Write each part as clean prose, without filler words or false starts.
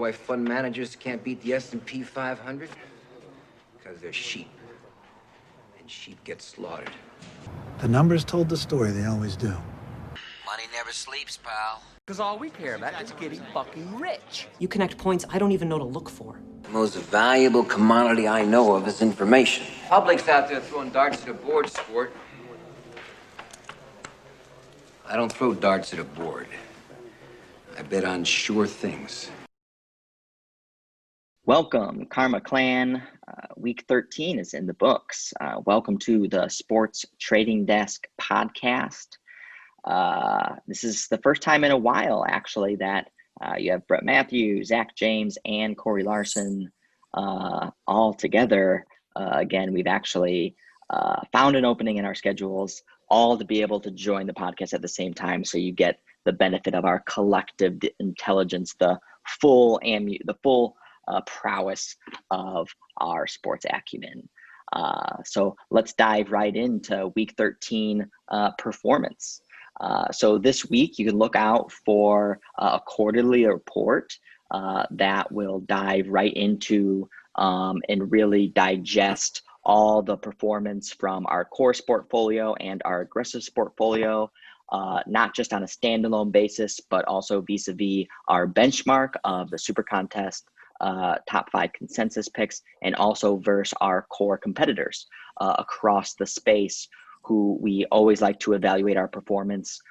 why fund managers can't beat the S&P 500? Because they're sheep. And sheep get slaughtered. The numbers told the story, they always do. Money never sleeps, pal. Because all we care about is getting fucking rich. You connect points I don't even know to look for. The most valuable commodity I know of is information. Public's out there throwing darts at a board sport. I don't throw darts at a board. I bet on sure things. Welcome, Karma Clan. Week 13 is in the books. Welcome to the Sports Trading Desk podcast. This is the first time in a while, actually, that you have Brett Matthews, Zach James, and Corey Larson all together. Again, we've actually found an opening in our schedules, all to be able to join the podcast at the same time, so you get the benefit of our collective intelligence, the full prowess of our sports acumen. So let's dive right into Week 13 performance. So this week, you can look out for a quarterly report that will dive right into and really digest all the performance from our core sportfolio and our aggressive sportfolio, not just on a standalone basis, but also vis-a-vis our benchmark of the Super Contest top 5 consensus picks, and also versus our core competitors across the space, who we always like to evaluate our performance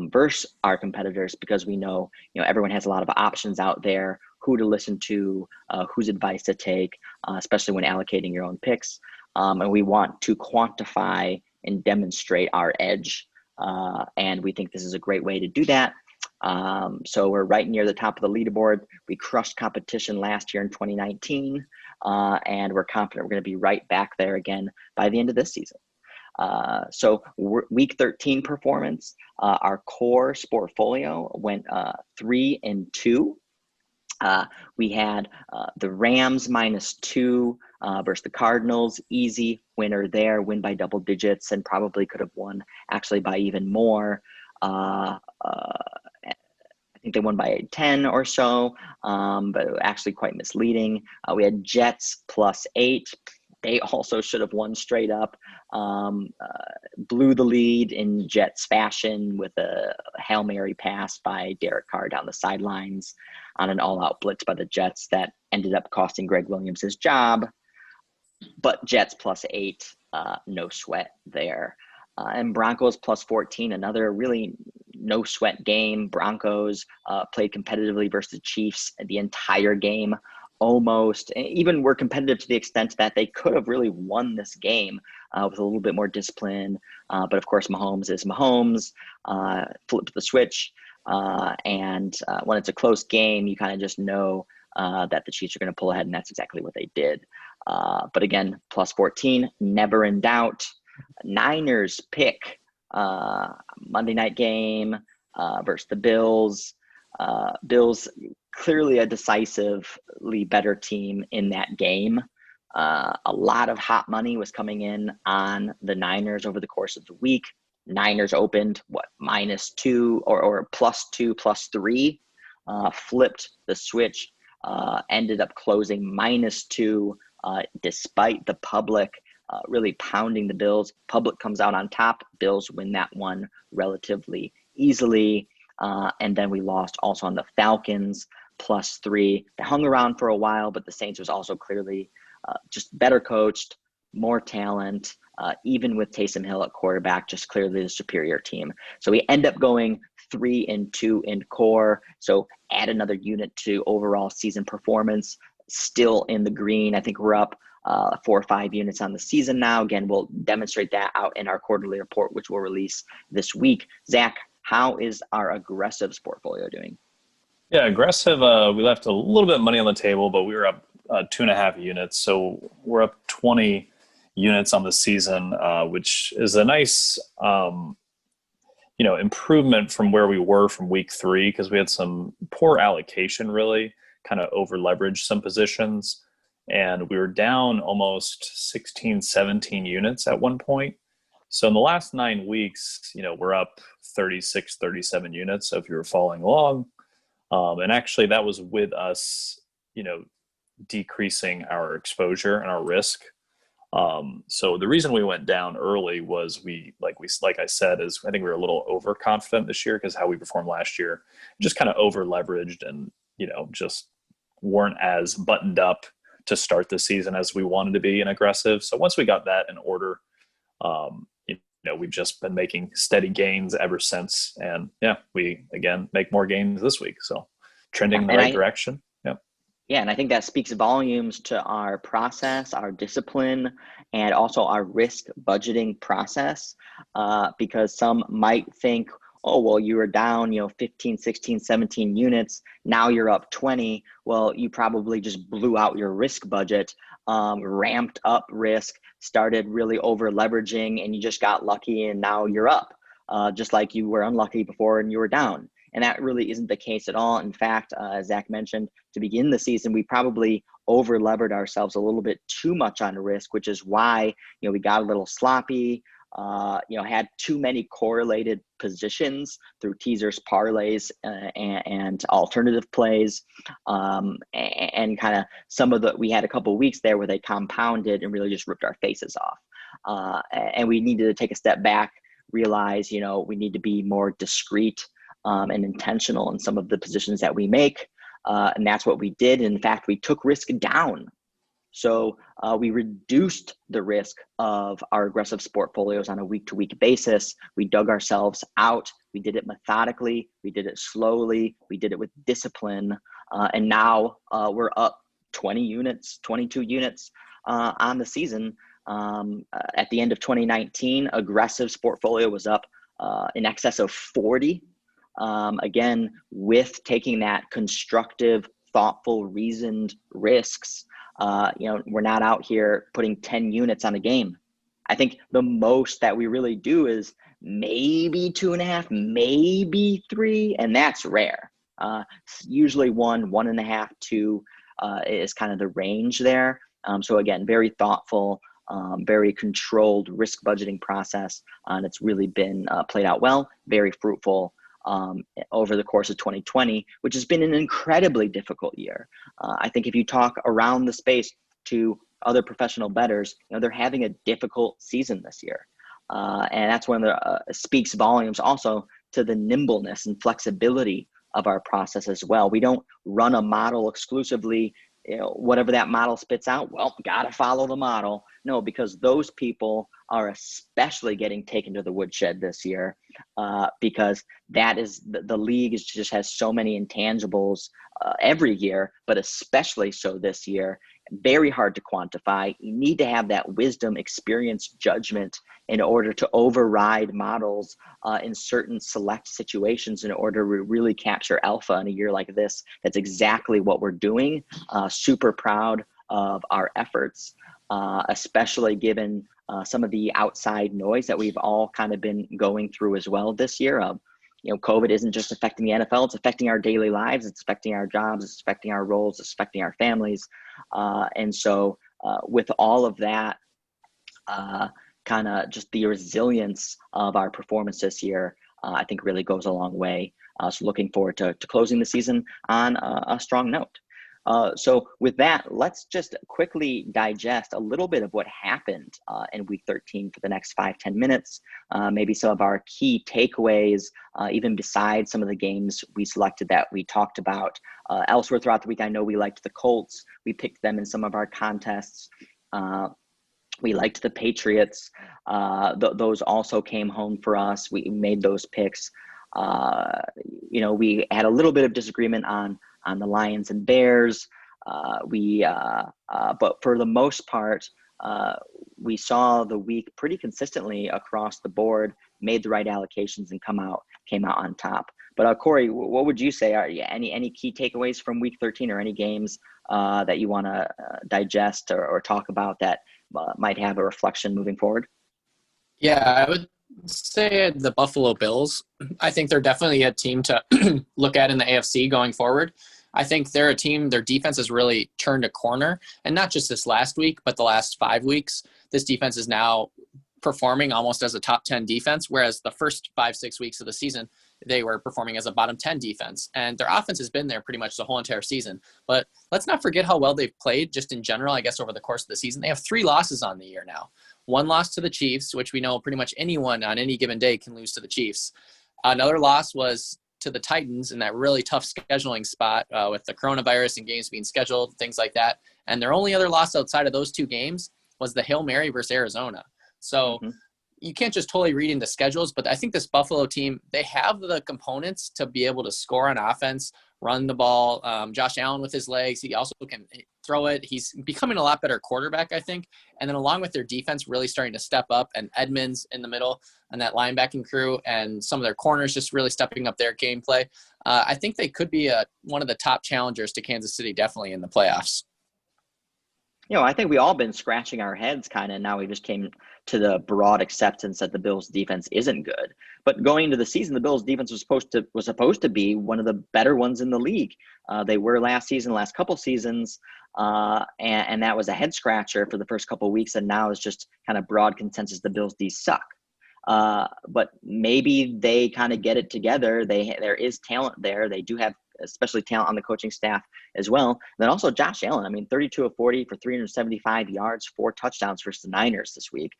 versus our competitors, because we know, everyone has a lot of options out there, who to listen to, whose advice to take, especially when allocating your own picks. And we want to quantify and demonstrate our edge. And we think this is a great way to do that. So we're right near the top of the leaderboard. We crushed competition last year in 2019, and we're confident we're going to be right back there again by the end of this season. So week 13 performance, our core sportfolio went 3-2. We had the Rams -2 versus the Cardinals. Easy winner there, win by double digits, and probably could have won actually by even more. I think they won by 10 or so, but actually quite misleading. We had Jets +8. They also should have won straight up. Blew the lead in Jets fashion with a Hail Mary pass by Derek Carr down the sidelines on an all-out blitz by the Jets that ended up costing Greg Williams his job. But Jets +8, no sweat there. And Broncos +14, another really no sweat game. Broncos played competitively versus the Chiefs the entire game, almost. Even were competitive to the extent that they could have really won this game with a little bit more discipline. But of course, Mahomes is Mahomes, flipped the switch. And when it's a close game, you kind of just know that the Chiefs are going to pull ahead, and that's exactly what they did. But again, +14, never in doubt. Niners pick Monday night game versus the Bills. Bills clearly a decisively better team in that game. A lot of hot money was coming in on the Niners over the course of the week. Niners opened -2 or +2, +3, flipped the switch, ended up closing -2 despite the public really pounding the Bills. Public comes out on top. Bills win that one relatively easily. And then we lost also on the Falcons +3. They hung around for a while, but the Saints was also clearly just better coached, more talent, even with Taysom Hill at quarterback, just clearly the superior team. So we end up going 3-2 in core. So add another unit to overall season performance, still in the green. I think we're up 4 or 5 units on the season now. Again, we'll demonstrate that out in our quarterly report, which we'll release this week. Zach, how is our aggressive portfolio doing? Yeah, aggressive. We left a little bit of money on the table, but we were up 2.5 units. So we're up 20 units on the season, which is a nice, improvement from where we were from week 3, because we had some poor allocation, really kind of over leveraged some positions. And we were down almost 16, 17 units at one point. So in the last 9 weeks, we're up 36, 37 units. So if you were following along, and actually that was with us decreasing our exposure and our risk. So the reason we went down early was like I said, is I think we were a little overconfident this year because how we performed last year, just kind of over leveraged and, just weren't as buttoned up to start the season as we wanted to be and aggressive. So once we got that in order, we've just been making steady gains ever since. And we again make more gains this week. So trending in the right direction. Yeah, and I think that speaks volumes to our process, our discipline, and also our risk budgeting process, because some might think, oh, well, you were down, 15, 16, 17 units. Now you're up 20. Well, you probably just blew out your risk budget, ramped up risk, started really over leveraging, and you just got lucky, and now you're up, just like you were unlucky before and you were down. And that really isn't the case at all. In fact, as Zach mentioned, to begin the season, we probably over-levered ourselves a little bit too much on risk, which is why, we got a little sloppy, had too many correlated positions through teasers, parlays, and alternative plays. And kind of we had a couple of weeks there where they compounded and really just ripped our faces off. And we needed to take a step back, realize, we need to be more discreet and intentional in some of the positions that we make. And that's what we did. In fact, we took risk down. So we reduced the risk of our aggressive sportfolios on a week-to-week basis. We dug ourselves out. We did it methodically. We did it slowly. We did it with discipline. And now we're up 20 units, 22 units on the season. At the end of 2019, aggressive sportfolio was up in excess of 40. Again, with taking that constructive, thoughtful, reasoned risks, we're not out here putting 10 units on a game. I think the most that we really do is maybe 2.5, maybe 3, and that's rare. Usually 1.5, 2 is kind of the range there. So again, very thoughtful, very controlled risk budgeting process, and it's really been played out well, very fruitful over the course of 2020, which has been an incredibly difficult year. I think if you talk around the space to other professional bettors, they're having a difficult season this year. And that's one that speaks volumes also to the nimbleness and flexibility of our process as well. We don't run a model exclusively, whatever that model spits out, well, gotta follow the model. No, because those people are especially getting taken to the woodshed this year, because that is the league just has so many intangibles every year, but especially so this year. Very hard to quantify. You need to have that wisdom, experience, judgment in order to override models in certain select situations in order to really capture alpha in a year like this. That's exactly what we're doing. Super proud of our efforts, especially given some of the outside noise that we've all kind of been going through as well this year. COVID isn't just affecting the NFL, it's affecting our daily lives, it's affecting our jobs, it's affecting our roles, it's affecting our families. And so with all of that, kind of just the resilience of our performance this year, I think really goes a long way. So looking forward to closing the season on a strong note. So with that, let's just quickly digest a little bit of what happened in week 13 for the next 5-10 minutes, maybe some of our key takeaways, even besides some of the games we selected that we talked about. Elsewhere throughout the week, I know we liked the Colts. We picked them in some of our contests. We liked the Patriots. Those also came home for us. We made those picks. We had a little bit of disagreement on the Lions and Bears. But for the most part, we saw the week pretty consistently across the board, made the right allocations, and came out on top. But Corey, what would you say? Are any key takeaways from week 13, or any games that you want to digest or talk about that might have a reflection moving forward? Yeah, I would say the Buffalo Bills. I think they're definitely a team to look at in the AFC going forward. I think they're a team, their defense has really turned a corner, and not just this last week, but the last 5 weeks. This defense is now performing almost as a top 10 defense, whereas the first 5-6 weeks of the season, they were performing as a bottom 10 defense. And their offense has been there pretty much the whole entire season. But let's not forget how well they've played just in general, I guess, over the course of the season. They have 3 losses on the year now. 1 loss to the Chiefs, which we know pretty much anyone on any given day can lose to the Chiefs. Another loss was to the Titans in that really tough scheduling spot with the coronavirus and games being scheduled, things like that. And their only other loss outside of those 2 games was the Hail Mary versus Arizona. So you can't just totally read into schedules, but I think this Buffalo team, they have the components to be able to score on offense, run the ball. Josh Allen with his legs, he also can throw it. He's becoming a lot better quarterback, I think. And then along with their defense really starting to step up, and Edmonds in the middle and that linebacking crew and some of their corners just really stepping up their gameplay, I think they could be one of the top challengers to Kansas City, definitely in the playoffs. I think we all been scratching our heads kind of. Now we just came to the broad acceptance that the Bills defense isn't good. But going into the season, the Bills defense was supposed to be one of the better ones in the league. They were last season, last couple seasons, and that was a head scratcher for the first couple of weeks. And now it's just kind of broad consensus the Bills D suck. But maybe they kind of get it together. There is talent there. They do have especially talent on the coaching staff as well. And then also Josh Allen, 32 of 40 for 375 yards, 4 touchdowns versus the Niners this week.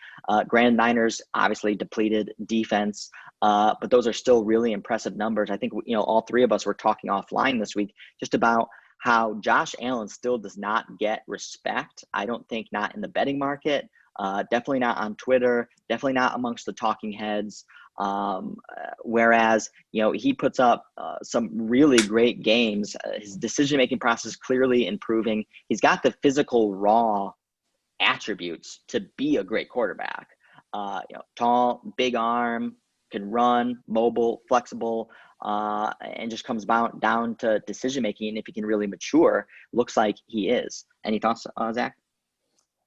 Grand Niners obviously depleted defense, but those are still really impressive numbers. I think, all 3 of us were talking offline this week just about how Josh Allen still does not get respect. I don't think not in the betting market, definitely not on Twitter, definitely not amongst the talking heads. Whereas, he puts up some really great games. His decision-making process clearly improving. He's got the physical raw attributes to be a great quarterback. Tall, big arm, can run, mobile, flexible, and just comes down to decision-making. And if he can really mature, looks like he is. Any thoughts, Zach?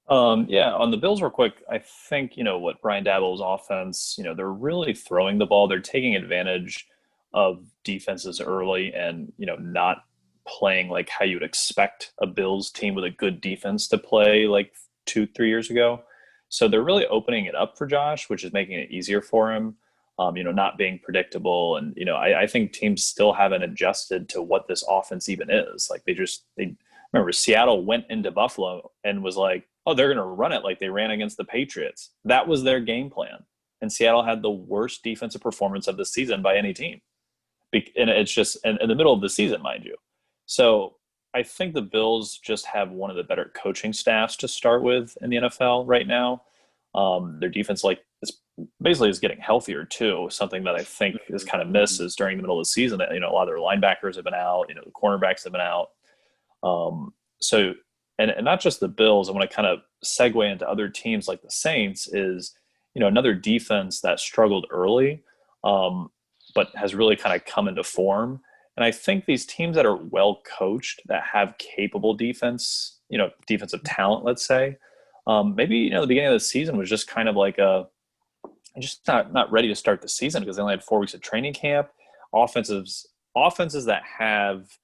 Yeah, on the Bills real quick, I think, what Brian Daboll's offense, they're really throwing the ball. They're taking advantage of defenses early and, not playing like how you would expect a Bills team with a good defense to play like 2-3 years ago. So they're really opening it up for Josh, which is making it easier for him, not being predictable. And, I think teams still haven't adjusted to what this offense even is. Like they remember Seattle went into Buffalo and was like, oh, they're going to run it like they ran against the Patriots. That was their game plan. And Seattle had the worst defensive performance of the season by any team. And it's just in the middle of the season, mind you. So I think the Bills just have one of the better coaching staffs to start with in the NFL right now. Their defense is getting healthier too. Something that I think is kind of missed is during the middle of the season that, a lot of their linebackers have been out, the cornerbacks have been out. And not just the Bills, I want to kind of segue into other teams like the Saints is, another defense that struggled early, but has really kind of come into form. And I think these teams that are well coached, that have capable defense, defensive talent, let's say, maybe, the beginning of the season was just kind of like just not ready to start the season because they only had 4 weeks of training camp. Offenses that have,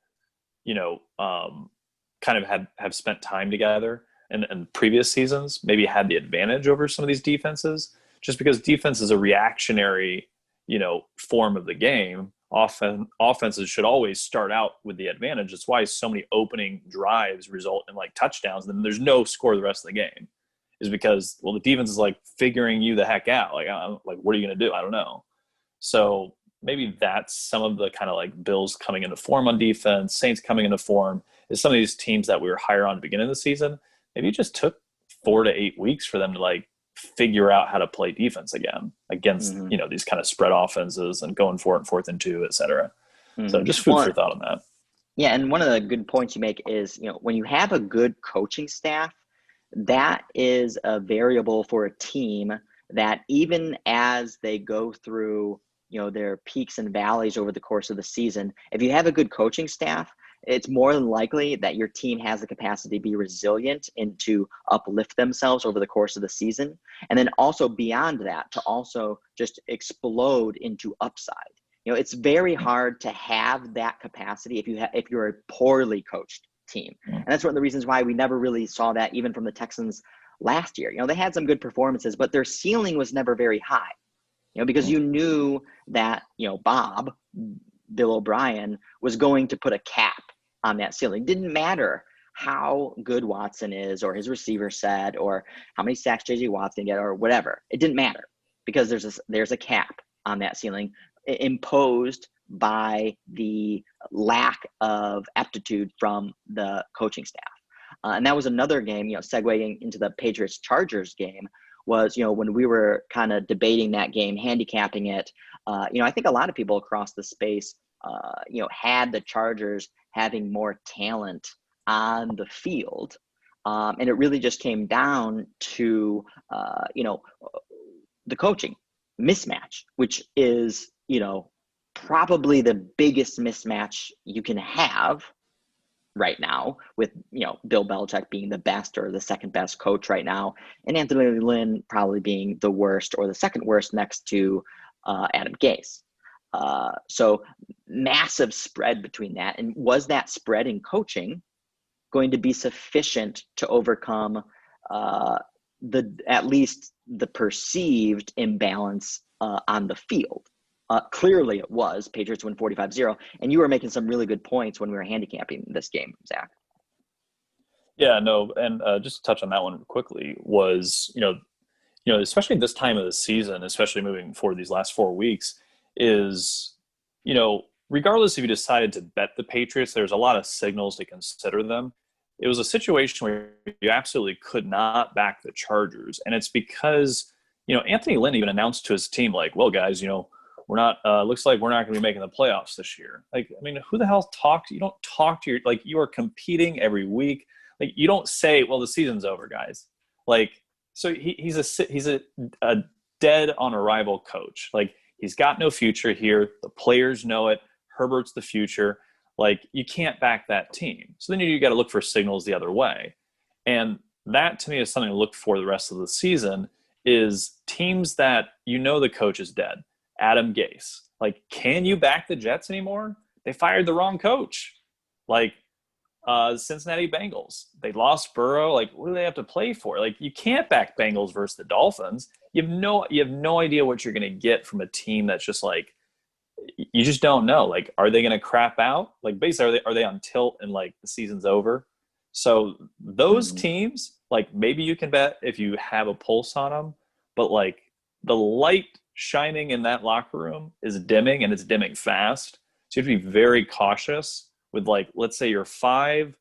kind of have spent time together in previous seasons, maybe had the advantage over some of these defenses, just because defense is a reactionary, form of the game. Offenses should always start out with the advantage. That's why so many opening drives result in like touchdowns. And then there's no score the rest of the game is because, the defense is like figuring you the heck out. Like, what are you going to do? I don't know. So maybe that's some of the kind of like Bills coming into form on defense, Saints coming into form, is some of these teams that we were higher on at the beginning of the season. Maybe it just took 4 to 8 weeks for them to like figure out how to play defense again against, these kind of spread offenses and going for it 4th and 2, et cetera. So just food for thought on that. Yeah. And one of the good points you make is, when you have a good coaching staff, that is a variable for a team that even as they go through, their peaks and valleys over the course of the season, if you have a good coaching staff, it's more than likely that your team has the capacity to be resilient and to uplift themselves over the course of the season. And then also beyond that, to also just explode into upside. It's very hard to have that capacity if you're a poorly coached team. And that's one of the reasons why we never really saw that even from the Texans last year. They had some good performances, but their ceiling was never very high. because you knew that, Bob, Bill O'Brien, was going to put a cap on that ceiling. Didn't matter how good Watson is or his receiver set or how many sacks J.J. Watt's going to get or whatever. It didn't matter because there's a cap on that ceiling imposed by the lack of aptitude from the coaching staff. And that was another game, segueing into the Patriots-Chargers game, was, when we were kind of debating that game, handicapping it, I think a lot of people across the space, had the Chargers having more talent on the field. And it really just came down to, the coaching mismatch, which is, probably the biggest mismatch you can have right now, with Bill Belichick being the best or the second best coach right now, and Anthony Lynn probably being the worst or the second worst next to Adam Gase. So massive spread between that. And was that spread in coaching going to be sufficient to overcome at least the perceived imbalance on the field? Clearly it was. Patriots win 45-0. And you were making some really good points when we were handicapping this game, Zach. Yeah, no, and just to touch on that one quickly was, especially this time of the season, especially moving forward these last 4 weeks, is, regardless if you decided to bet the Patriots, there's a lot of signals to consider them. It was a situation where you absolutely could not back the Chargers. And it's because, Anthony Lynn even announced to his team, like, well, guys, we're not, looks like we're not going to be making the playoffs this year. Like, I mean, who the hell talks? You don't talk to you are competing every week. Like, you don't say, well, the season's over, guys. Like, so he's a dead on arrival coach. Like, he's got no future here. The players know it. Herbert's the future. Like, you can't back that team. So then you got to look for signals the other way. And that, to me, is something to look for the rest of the season, is teams that the coach is dead. Adam Gase. Like, can you back the Jets anymore? They fired the wrong coach. Like, Cincinnati Bengals. They lost Burrow. Like, what do they have to play for? Like, you can't back Bengals versus the Dolphins. You have no idea what you're going to get from a team that's just like, you just don't know. Like, are they going to crap out? Like, basically, are they on tilt and like the season's over? So those teams, like, maybe you can bet if you have a pulse on them, but like the light shining in that locker room is dimming, and it's dimming fast. So you have to be very cautious with, like, let's say you're 5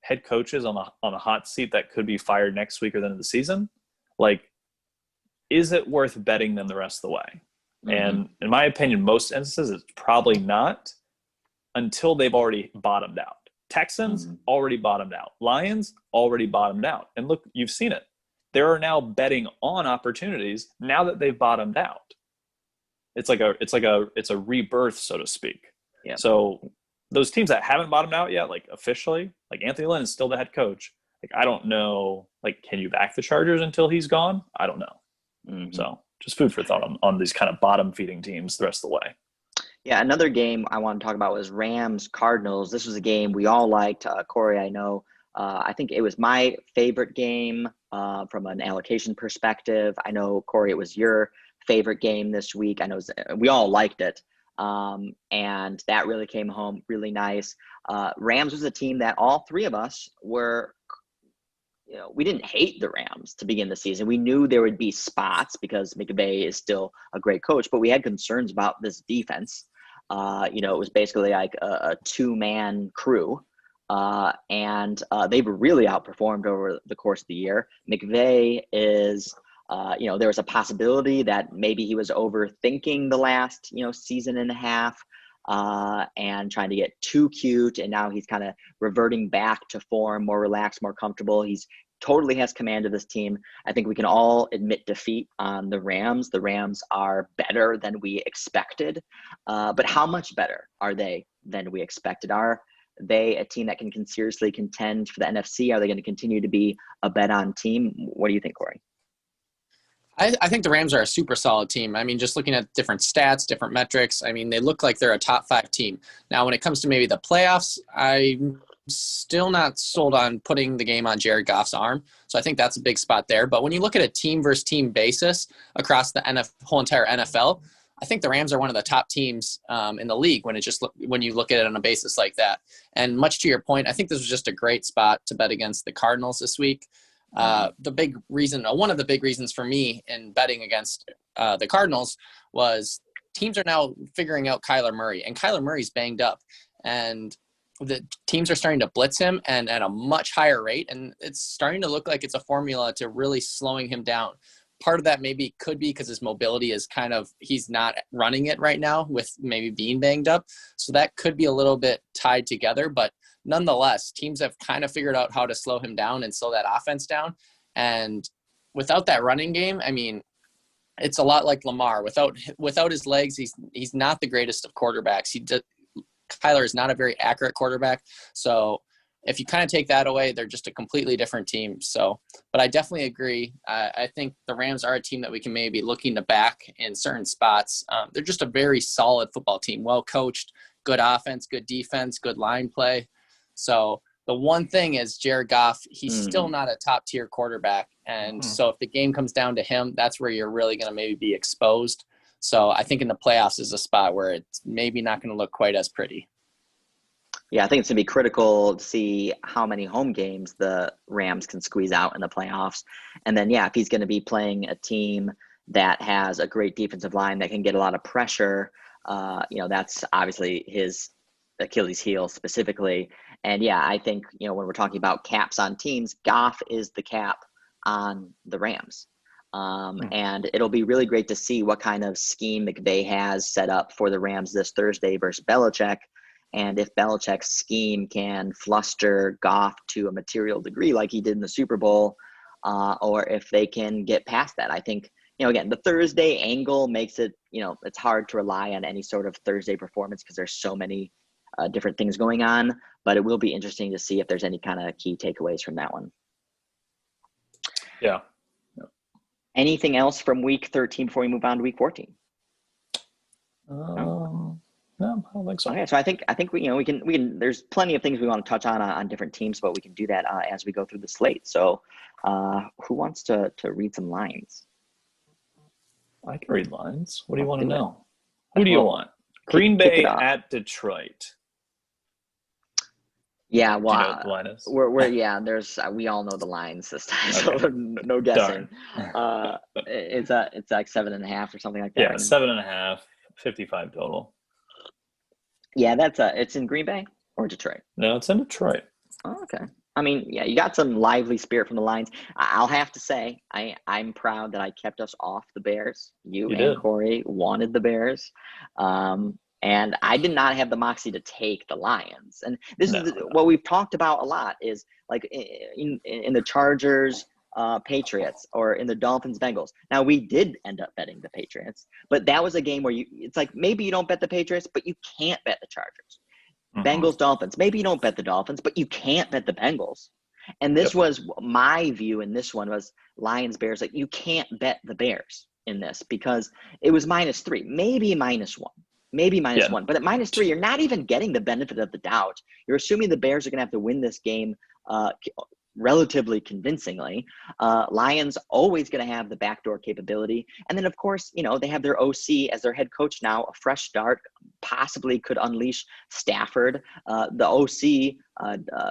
head coaches on the hot seat that could be fired next week or the end of the season. Like, is it worth betting them the rest of the way? And in my opinion, most instances, it's probably not, until they've already bottomed out. Texans already bottomed out. Lions already bottomed out. And look, you've seen it. There are now betting on opportunities now that they've bottomed out. It's a rebirth, so to speak. Yeah. So those teams that haven't bottomed out yet, like officially, like Anthony Lynn is still the head coach. Like, I don't know, like, can you back the Chargers until he's gone? I don't know. So just food for thought on these kind of bottom feeding teams the rest of the way. Yeah, another game I want to talk about was Rams-Cardinals. This was a game we all liked. Corey, I know. I think it was my favorite game from an allocation perspective. I know, Corey, it was your favorite game this week. I know we all liked it. And that really came home really nice. Rams was a team that all three of us were, we didn't hate the Rams to begin the season. We knew there would be spots because McVay is still a great coach, but we had concerns about this defense. It was basically like a 2-man crew. And they've really outperformed over the course of the year. McVay is, there was a possibility that maybe he was overthinking the last, season and a half, and trying to get too cute. And now he's kind of reverting back to form, more relaxed, more comfortable. He's totally has command of this team. I think we can all admit defeat on the Rams. The Rams are better than we expected. But how much better are they than we expected? Are they a team that can seriously contend for the NFC? Are they going to continue to be a bet-on team? What do you think, Corey? I think the Rams are a super solid team. I mean, just looking at different stats, different metrics, I mean, they look like they're a top 5 team. Now, when it comes to maybe the playoffs, I'm still not sold on putting the game on Jared Goff's arm. So I think that's a big spot there. But when you look at a team versus team basis across the whole entire NFL, I think the Rams are one of the top teams in the league when you look at it on a basis like that. And much to your point, I think this was just a great spot to bet against the Cardinals this week. One of the big reasons for me in betting against the Cardinals was teams are now figuring out Kyler Murray, and Kyler Murray's banged up, and the teams are starting to blitz him and at a much higher rate, and it's starting to look like it's a formula to really slowing him down. Part of that could be because his mobility is he's not running it right now with maybe being banged up. So that could be a little bit tied together, but nonetheless, teams have kind of figured out how to slow him down and slow that offense down. And without that running game, I mean, it's a lot like Lamar. Without his legs, he's not the greatest of quarterbacks. Kyler is not a very accurate quarterback. So if you kind of take that away, they're just a completely different team. So, but I definitely agree. I think the Rams are a team that we can maybe looking to back in certain spots. They're just a very solid football team, well coached, good offense, good defense, good line play. So the one thing is Jared Goff, he's still not a top tier quarterback. And so if the game comes down to him, that's where you're really going to maybe be exposed. So I think in the playoffs is a spot where it's maybe not going to look quite as pretty. Yeah, I think it's going to be critical to see how many home games the Rams can squeeze out in the playoffs. And then, if he's going to be playing a team that has a great defensive line that can get a lot of pressure, that's obviously his Achilles heel specifically. And I think, when we're talking about caps on teams, Goff is the cap on the Rams. And it'll be really great to see what kind of scheme McVay has set up for the Rams this Thursday versus Belichick. And if Belichick's scheme can fluster Goff to a material degree like he did in the Super Bowl, or if they can get past that. I think, again, the Thursday angle makes it, it's hard to rely on any sort of Thursday performance because there's so many different things going on. But it will be interesting to see if there's any kind of key takeaways from that one. Yeah. Anything else from week 13 before we move on to week 14? No, I don't think so. Okay, so I think we can. There's plenty of things we want to touch on different teams, but we can do that as we go through the slate. So, who wants to read some lines? I can read lines. What do you want to know? Who do you want? Green Bay at Detroit. Yeah, well, do you know what the line is? There's we all know the lines this time, Okay. so no guessing. It's like 7.5 or something like that. Yeah, 7.5, 55 total. Yeah, it's in Green Bay or Detroit. No, it's in Detroit. Oh, okay. I mean, you got some lively spirit from the lines. I'll have to say, I'm proud that I kept us off the Bears. You and did. Corey wanted the Bears. And I did not have the moxie to take the Lions. And this is what we've talked about a lot is like in the Chargers, Patriots, or in the Dolphins, Bengals. Now, we did end up betting the Patriots, but that was a game where it's like maybe you don't bet the Patriots, but you can't bet the Chargers. Bengals, Dolphins. Maybe you don't bet the Dolphins, but you can't bet the Bengals. And this was my view in this one was Lions, Bears. Like you can't bet the Bears in this because it was -3, maybe -1. Maybe -1, but at -3, you're not even getting the benefit of the doubt. You're assuming the Bears are going to have to win this game relatively convincingly. Lions always going to have the backdoor capability. And then, of course, they have their OC as their head coach now, a fresh start, possibly could unleash Stafford. The OC,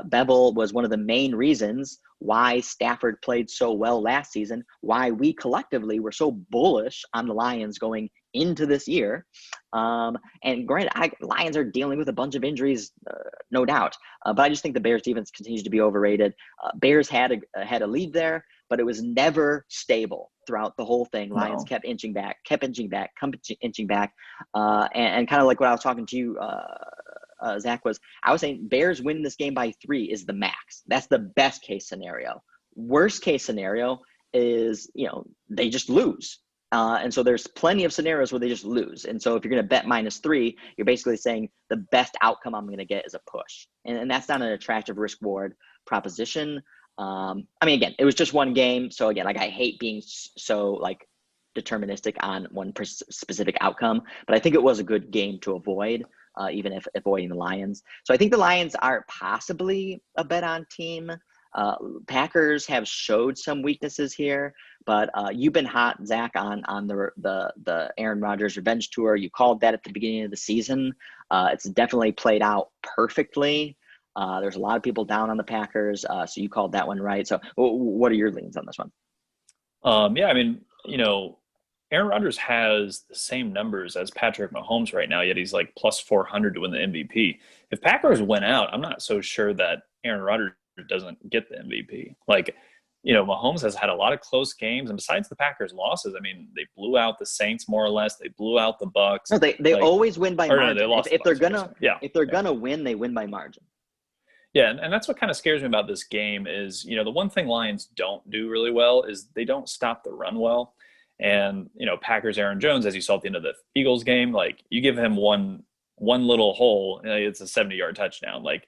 Bevel, was one of the main reasons why Stafford played so well last season, why we collectively were so bullish on the Lions going into this year. And granted, Lions are dealing with a bunch of injuries, no doubt. But I just think the Bears defense continues to be overrated. Bears had a lead there, but it was never stable throughout the whole thing. Lions kept inching back. And kind of like what I was talking to you, Zach, I was saying Bears win this game by 3 is the max. That's the best case scenario. Worst case scenario is, they just lose. And so there's plenty of scenarios where they just lose. And so if you're going to bet -3, you're basically saying the best outcome I'm going to get is a push. And that's not an attractive risk reward proposition. I mean, again, it was just one game. So again, I hate being so deterministic on one specific outcome, but I think it was a good game to avoid. even if avoiding the Lions. So I think the Lions are possibly a bet on team. Packers have showed some weaknesses here, but you've been hot, Zach, on the Aaron Rodgers revenge tour. You called that at the beginning of the season. It's definitely played out perfectly. There's a lot of people down on the Packers, so you called that one right. So what are your leans on this one? Yeah, I mean, Aaron Rodgers has the same numbers as Patrick Mahomes right now, yet he's like plus 400 to win the MVP. If Packers win out, I'm not so sure that Aaron Rodgers doesn't get the MVP. Like, Mahomes has had a lot of close games, and besides the Packers' losses, I mean, they blew out the Saints more or less. They blew out the Bucks. No, they always win by margin. No, they lost if they're Bucks, gonna win, they win by margin. Yeah, and that's what kind of scares me about this game is, the one thing Lions don't do really well is they don't stop the run well. And, Packers Aaron Jones, as you saw at the end of the Eagles game, like you give him one little hole, it's a 70-yard touchdown. Like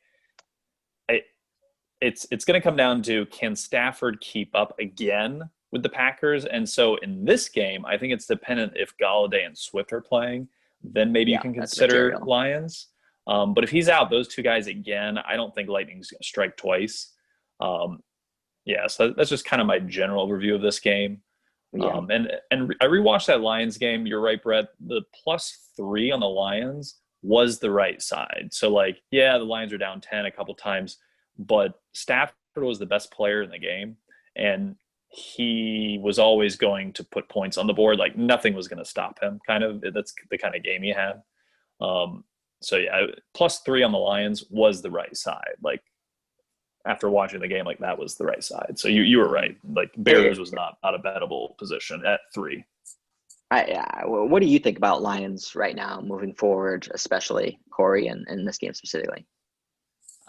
it's going to come down to, can Stafford keep up again with the Packers? And so in this game, I think it's dependent if Galladay and Swift are playing, then maybe you can consider Lions. But if he's out, those two guys again, I don't think Lightning's going to strike twice. So that's just kind of my general review of this game. Yeah. And I rewatched that Lions game. You're right, Brett. The +3 on the Lions was the right side. So, the Lions are down 10 a couple times, but Stafford was the best player in the game, and he was always going to put points on the board. Like, nothing was going to stop him, kind of. That's the kind of game he had. +3 on the Lions was the right side. Like, after watching the game, that was the right side. So you were right. Bears was not a bettable position at 3. What do you think about Lions right now moving forward, especially Corey and this game specifically?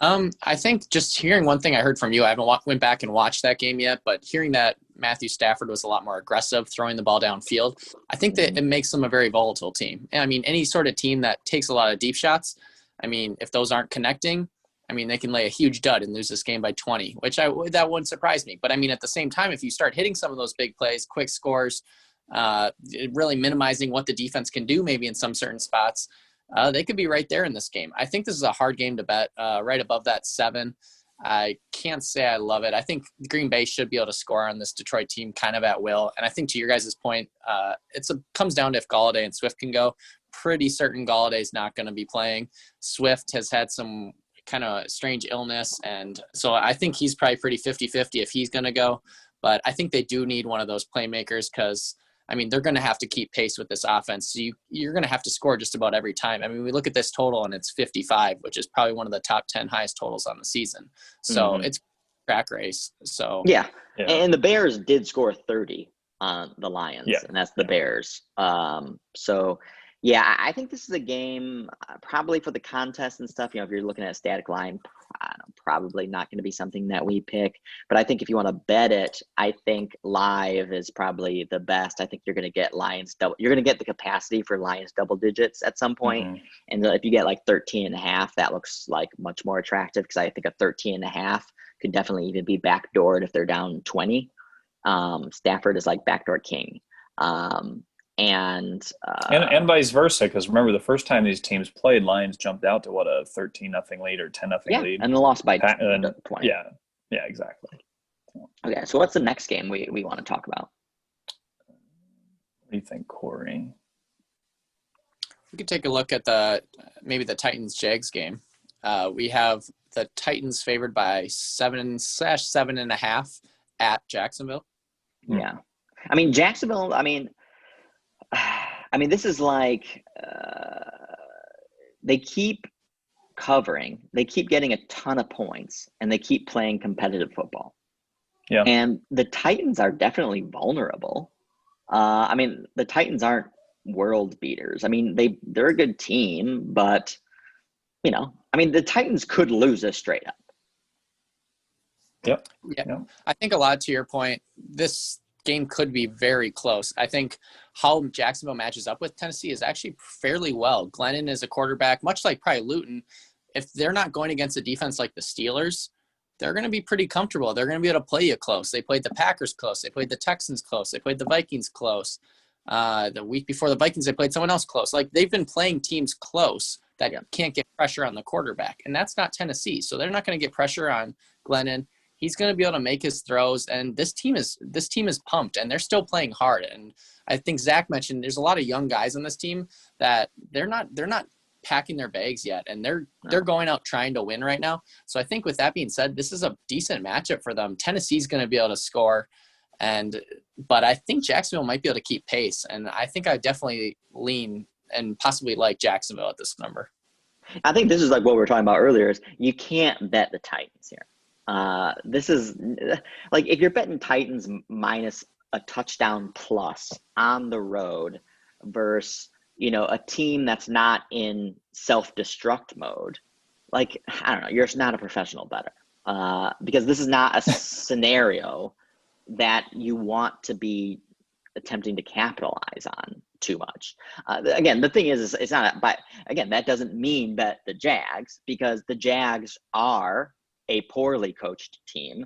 I think just hearing one thing I heard from you, I haven't went back and watched that game yet, but hearing that Matthew Stafford was a lot more aggressive throwing the ball downfield, I think that it makes them a very volatile team. And I mean, any sort of team that takes a lot of deep shots, I mean, if those aren't connecting, I mean, they can lay a huge dud and lose this game by 20, which that wouldn't surprise me. But I mean, at the same time, if you start hitting some of those big plays, quick scores, really minimizing what the defense can do maybe in some certain spots, they could be right there in this game. I think this is a hard game to bet, right above that 7. I can't say I love it. I think Green Bay should be able to score on this Detroit team kind of at will. And I think to your guys' point, comes down to if Galladay and Swift can go. Pretty certain Galladay's not going to be playing. Swift has had some kind of strange illness, and so I think he's probably pretty 50-50 if he's going to go. But I think they do need one of those playmakers because, I mean, they're going to have to keep pace with this offense. So you're going to have to score just about every time. I mean, we look at this total and it's 55, which is probably one of the top 10 highest totals on the season. So it's a track race. So yeah. And the Bears did score 30 on the Lions, and that's the Bears. Yeah, I think this is a game probably for the contest and stuff. If you're looking at a static line, probably not going to be something that we pick. But I think if you want to bet it, I think live is probably the best. I think you're going to get Lions double. You're going to get the capacity for Lions double digits at some point. And if you get 13.5, that looks like much more attractive because I think a 13.5 could definitely even be backdoored if they're down 20. Stafford is backdoor king. And vice versa, because remember the first time these teams played, Lions jumped out to a 13-0 lead or 10-0 lead, and they lost by 20. Yeah, exactly. Okay, so what's the next game we want to talk about? What do you think, Corey? We could take a look at maybe the Titans-Jags game. We have the Titans favored by 7/7.5 at Jacksonville. Yeah, I mean Jacksonville. This is they keep covering, they keep getting a ton of points, and they keep playing competitive football. Yeah. And the Titans are definitely vulnerable. The Titans aren't world beaters. They're a good team, but the Titans could lose this straight up. Yep. Yeah. I think a lot to your point, this game could be very close. I think how Jacksonville matches up with Tennessee is actually fairly well. Glennon is a quarterback, much like probably Luton. If they're not going against a defense like the Steelers, they're going to be pretty comfortable. They're going to be able to play you close. They played the Packers close. They played the Texans close. They played the Vikings close. The week before the Vikings, they played someone else close. They've been playing teams close that can't get pressure on the quarterback. And that's not Tennessee. So they're not going to get pressure on Glennon. He's going to be able to make his throws. And this team is pumped, and they're still playing hard. And I think Zach mentioned there's a lot of young guys on this team that they're not packing their bags yet, and they're going out trying to win right now. So I think with that being said, this is a decent matchup for them. Tennessee's going to be able to score, but I think Jacksonville might be able to keep pace, and I think I definitely lean and possibly like Jacksonville at this number. I think this is like what we were talking about earlier, is you can't bet the Titans here. This is like, if you're betting Titans minus a touchdown plus on the road versus, a team that's not in self-destruct mode, like, I don't know, you're not a professional bettor, because this is not a scenario that you want to be attempting to capitalize on too much. Again, the thing is it's not, but again, that doesn't mean bet the Jags, because the Jags are a poorly coached team,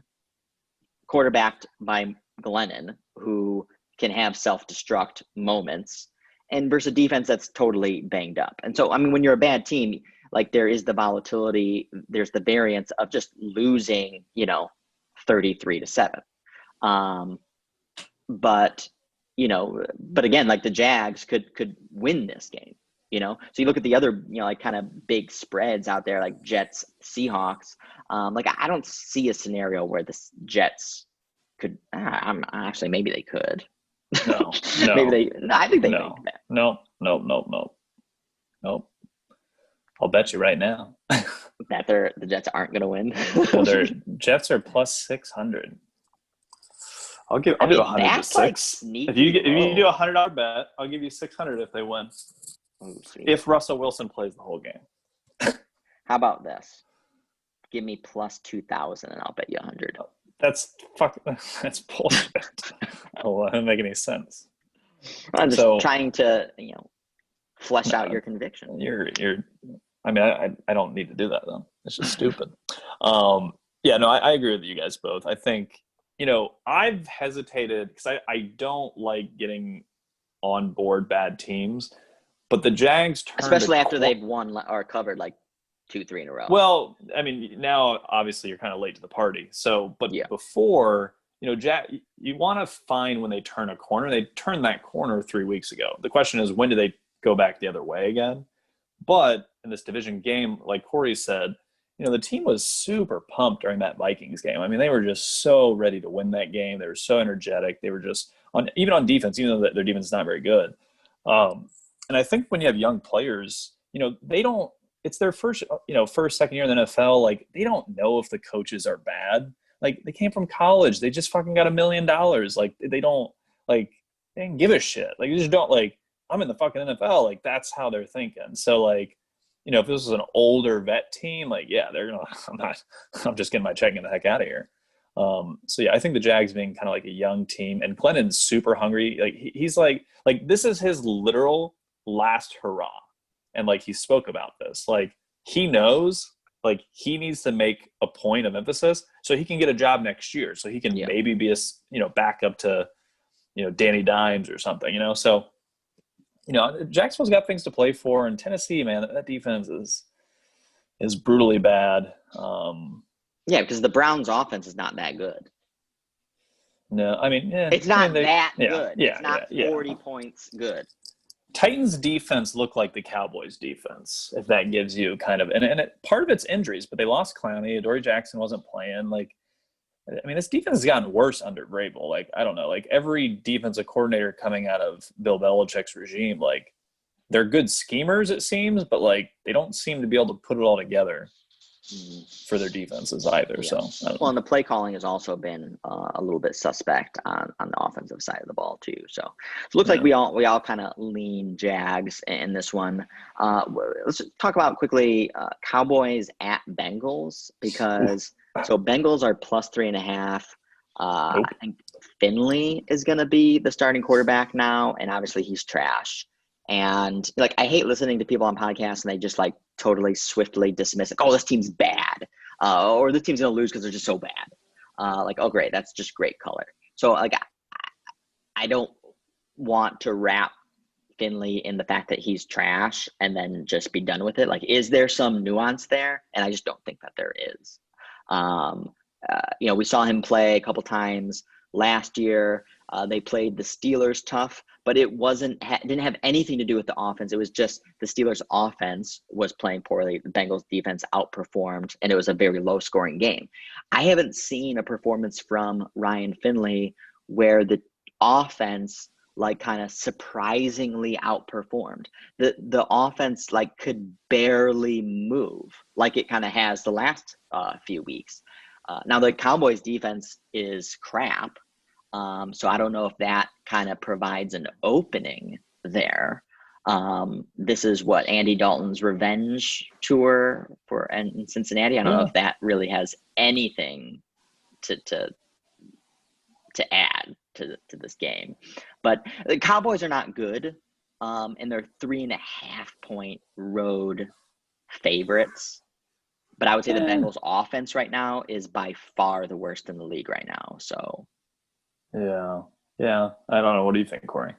quarterbacked by Glennon, who can have self-destruct moments, and versus a defense that's totally banged up. And so, I mean, when you're a bad team, like, there is the volatility, there's the variance of just losing, 33-7. But again, like, the Jags could win this game, so you look at the other, like, kind of big spreads out there, like Jets, Seahawks. Like, I don't see a scenario where the Jets could, actually, maybe they could. No. I think they no. make that. No. I'll bet you right now that the Jets aren't going to win. Well, their Jets are plus 600. I'll do 100 to 6. Like, if you do a $100 bet, I'll give you 600 if they win. Oh, if Russell Wilson plays the whole game. How about this? Give me plus 2,000 and I'll bet you 100. That's bullshit. Well, that doesn't make any sense. I'm just trying to, flesh out your conviction. I don't need to do that though. It's just stupid. I agree with you guys both. I think, I've hesitated because I don't like getting on board bad teams, but the Jags especially after they've won or covered like 2-3 in a row. Well, I mean, now obviously you're kind of late to the party. So, but before, you want to find when they turn a corner. They turned that corner 3 weeks ago. The question is, when do they go back the other way again? But in this division game, like Corey said, the team was super pumped during that Vikings game. I mean, they were just so ready to win that game. They were so energetic. They were just even on defense, even though their defense is not very good. And I think when you have young players, they don't. It's their first, second year in the NFL. Like, they don't know if the coaches are bad. Like, they came from college. They just fucking got $1 million. Like, they didn't give a shit. Like, you just don't, like, I'm in the fucking NFL. Like, that's how they're thinking. So, like, if this was an older vet team, like, yeah, I'm just getting my check and get the heck out of here. I think the Jags being kind of like a young team, and Glennon's super hungry. Like, he's like this is his literal last hurrah. And, like, he spoke about this. Like, he knows, like, he needs to make a point of emphasis so he can get a job next year. So he can maybe be a, backup to, Danny Dimes or something, So, Jacksonville's got things to play for. And Tennessee, man, that defense is brutally bad. Because the Browns' offense is not that good. No, I mean, it's not that good. Yeah, it's not 40 points good. Titans defense looked like the Cowboys defense, if that gives you kind of, and part of it's injuries, but they lost Clowney. Adoree Jackson wasn't playing. Like, I mean, this defense has gotten worse under Vrabel. Like, I don't know, like, every defensive coordinator coming out of Bill Belichick's regime, like, they're good schemers, it seems, but, like, they don't seem to be able to put it all together for their defenses either. Yeah. So, and the play calling has also been a little bit suspect on the offensive side of the ball too. So it looks like we all kind of lean Jags in this one. Let's talk about quickly Cowboys at Bengals, because so Bengals are plus 3.5. I think Finley is going to be the starting quarterback now, and obviously he's trash. And, like, I hate listening to people on podcasts and they just, like, totally swiftly dismiss it. Oh, this team's bad. Or this team's going to lose because they're just so bad. Like, oh, great. That's just great color. So, like, I don't want to wrap Finley in the fact that he's trash and then just be done with it? Like, is there some nuance there? And I just don't think that there is. We saw him play a couple times last year. They played the Steelers tough, but it didn't have anything to do with the offense. It was just the Steelers offense was playing poorly. The Bengals defense outperformed, and it was a very low scoring game. I haven't seen a performance from Ryan Finley where the offense like kind of surprisingly outperformed. The offense like could barely move like it kind of has the last few weeks. Now the Cowboys defense is crap. So I don't know if that kind of provides an opening there. This is what Andy Dalton's revenge tour in Cincinnati. I don't know if that really has anything to add to this game, but the Cowboys are not good. And they're 3.5 point road favorites. But I would say the Bengals offense right now is by far the worst in the league right now. So. Yeah. I don't know. What do you think, Corey?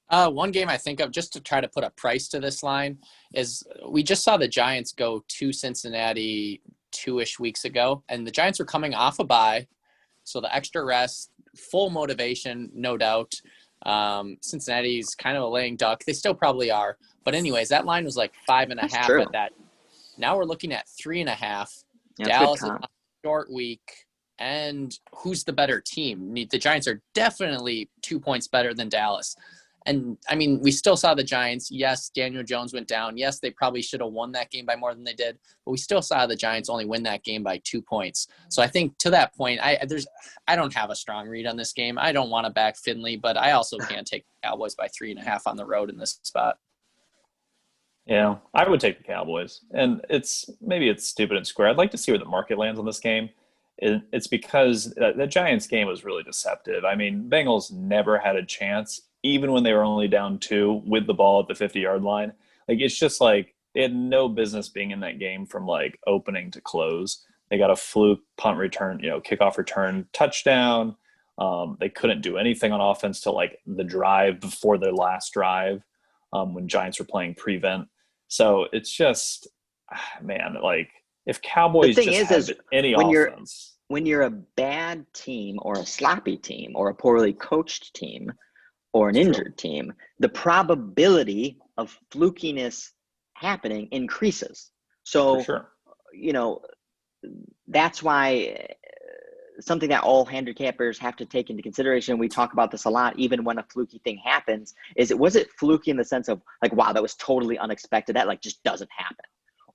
One game I think of just to try to put a price to this line is we just saw the Giants go to Cincinnati 2-ish weeks ago, and the Giants were coming off a bye. So the extra rest, full motivation, no doubt. Cincinnati's kind of a laying duck. They still probably are. But anyways, that line was like 5.5 at that. Now we're looking at 3.5. Dallas is on a short week. And who's the better team? The Giants are definitely 2 points better than Dallas. And, I mean, we still saw the Giants. Yes, Daniel Jones went down. Yes, they probably should have won that game by more than they did. But we still saw the Giants only win that game by 2 points. So I think to that point, I don't have a strong read on this game. I don't want to back Finley, but I also can't take the Cowboys by 3.5 on the road in this spot. Yeah, I would take the Cowboys. And maybe it's stupid and square. I'd like to see where the market lands on this game. It's because the Giants game was really deceptive. I mean, Bengals never had a chance, even when they were only down 2 with the ball at the 50-yard line. Like, it's just like they had no business being in that game from like opening to close. They got a fluke punt return, kickoff return touchdown. They couldn't do anything on offense till like the drive before their last drive when Giants were playing prevent. So it's just, man, like, if Cowboys just have any offense. When you're a bad team or a sloppy team or a poorly coached team or an injured team, the probability of flukiness happening increases. So, that's why something that all handicappers have to take into consideration, we talk about this a lot, even when a fluky thing happens, was it fluky in the sense of like, wow, that was totally unexpected, that like just doesn't happen?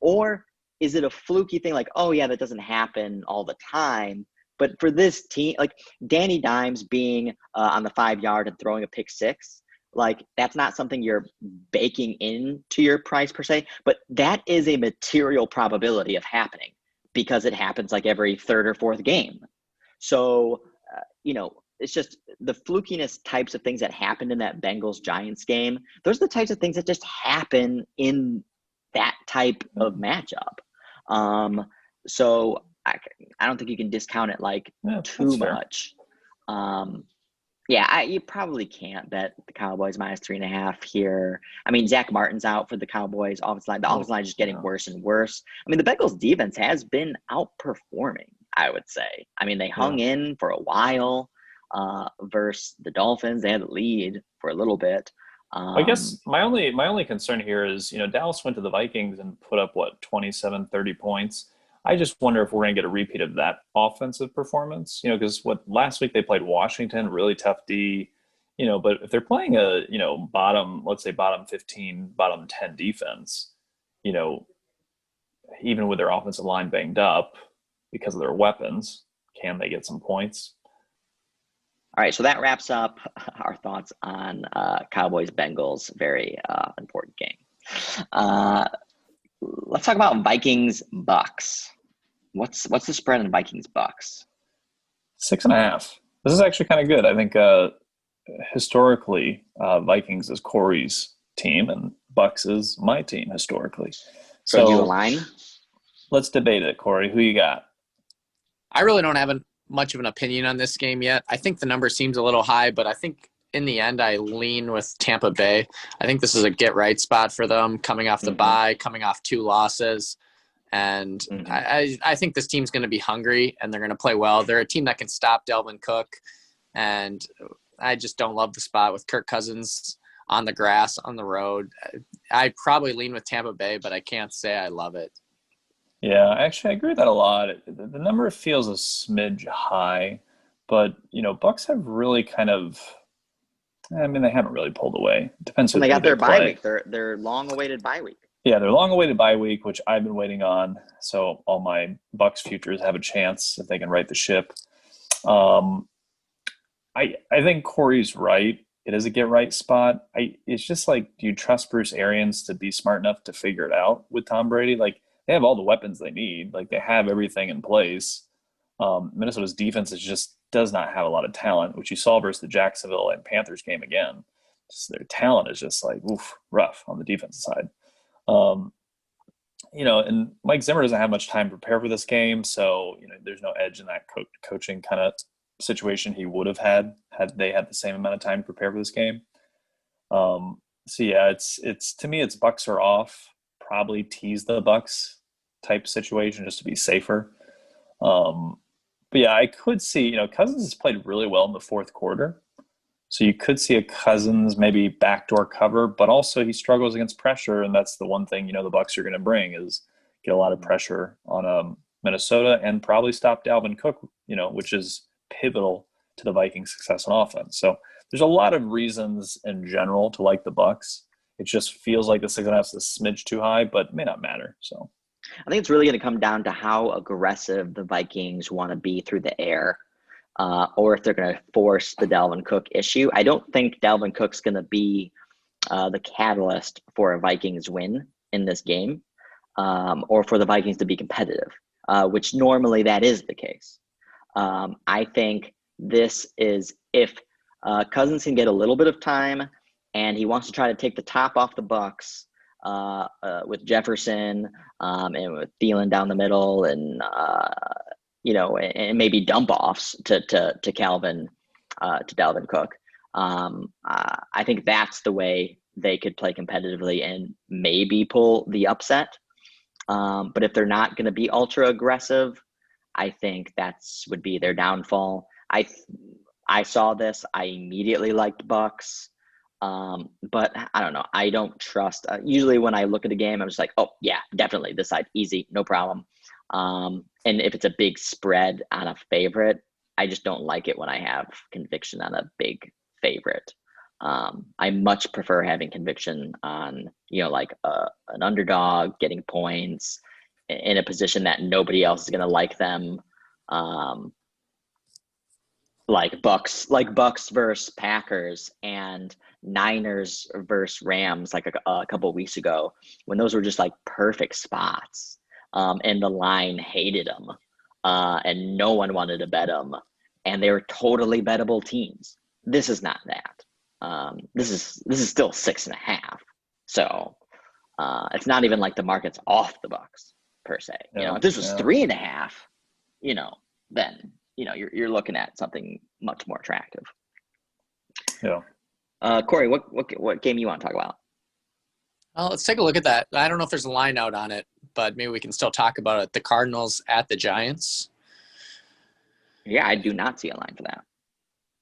Or is it a fluky thing like, oh yeah, that doesn't happen all the time? But for this team, like Danny Dimes being on the 5-yard and throwing a pick 6, like that's not something you're baking into your price per se, but that is a material probability of happening because it happens like every 3rd or 4th game. So, it's just the flukiness types of things that happened in that Bengals-Giants game. Those are the types of things that just happen in that type of matchup. So I don't think you can discount it like too much. You probably can't bet the Cowboys minus 3.5 here. I mean, Zach Martin's out for the Cowboys offensive line. The offensive line is just getting worse and worse. I mean, the Bengals defense has been outperforming, I would say. I mean, they hung in for a while versus the Dolphins. They had the lead for a little bit. I guess my only concern here is, Dallas went to the Vikings and put up 27, 30 points. I just wonder if we're going to get a repeat of that offensive performance, because last week they played Washington, really tough D, but if they're playing a, let's say bottom 15, bottom 10 defense, even with their offensive line banged up because of their weapons, can they get some points? All right, so that wraps up our thoughts on Cowboys-Bengals, very important game. Let's talk about Vikings-Bucks. What's the spread on Vikings-Bucks? 6.5. This is actually kind of good. I think historically, Vikings is Corey's team and Bucks is my team historically. So do you align? Let's debate it, Corey. Who you got? I really don't have much of an opinion on this game yet. I think the number seems a little high, but I think in the end, I lean with Tampa Bay. I think this is a get-right spot for them, coming off the bye, coming off 2 losses. And I think this team's going to be hungry, and they're going to play well. They're a team that can stop Dalvin Cook, and I just don't love the spot with Kirk Cousins on the grass, on the road. I probably lean with Tampa Bay, but I can't say I love it. Yeah, actually, I agree with that a lot. The number feels a smidge high, but, Bucks have really kind of – they haven't really pulled away. It depends who they got their play. bye week, their long-awaited bye week. Yeah, their long-awaited bye week, which I've been waiting on. So all my Bucks futures have a chance if they can right the ship. I think Corey's right. It is a get-right spot. It's just like, do you trust Bruce Arians to be smart enough to figure it out with Tom Brady? Like, they have all the weapons they need. Like, they have everything in place. Minnesota's defense just does not have a lot of talent, which you saw versus the Jacksonville and Panthers game again. Just their talent is just like, rough on the defensive side. And Mike Zimmer doesn't have much time to prepare for this game, so there's no edge in that coaching kind of situation he would have had they had the same amount of time to prepare for this game. So yeah, it's to me, it's Bucks are off. Probably tease the Bucks type situation just to be safer. But yeah, I could see Cousins has played really well in the fourth quarter. So you could see a Cousins maybe backdoor cover, but also he struggles against pressure, and that's the one thing the Bucs are going to bring is get a lot of pressure on Minnesota and probably stop Dalvin Cook, which is pivotal to the Vikings' success on offense. So there's a lot of reasons in general to like the Bucs. It just feels like the 6.5 is a smidge too high, but it may not matter. So I think it's really going to come down to how aggressive the Vikings want to be through the air. Or if they're going to force the Dalvin Cook issue. I don't think Dalvin Cook's going to be the catalyst for a Vikings win in this game, or for the Vikings to be competitive, which normally that is the case. I think this is if Cousins can get a little bit of time and he wants to try to take the top off the Bucs with Jefferson and with Thielen down the middle and and maybe dump offs to Calvin, to Dalvin Cook. I think that's the way they could play competitively and maybe pull the upset. But if they're not going to be ultra aggressive, I think that's would be their downfall. I saw this. I immediately liked Bucks. But I don't know. I don't trust. Usually when I look at a game, I'm just like, oh yeah, definitely this side, easy, no problem. And if it's a big spread on a favorite, I just don't like it when I have conviction on a big favorite. I much prefer having conviction on, an underdog getting points in a position that nobody else is going to like them. Like Bucks versus Packers and Niners versus Rams, like a couple of weeks ago, when those were just like perfect spots. And the line hated them, and no one wanted to bet them, and they were totally bettable teams. This is not that. This is still 6.5. So it's not even like the market's off the Bucks per se. If this was 3.5, then you're looking at something much more attractive. Yeah. Corey, what game you want to talk about? Well, let's take a look at that. I don't know if there's a line out on it, but maybe we can still talk about it. The Cardinals at the Giants. Yeah, I do not see a line for that.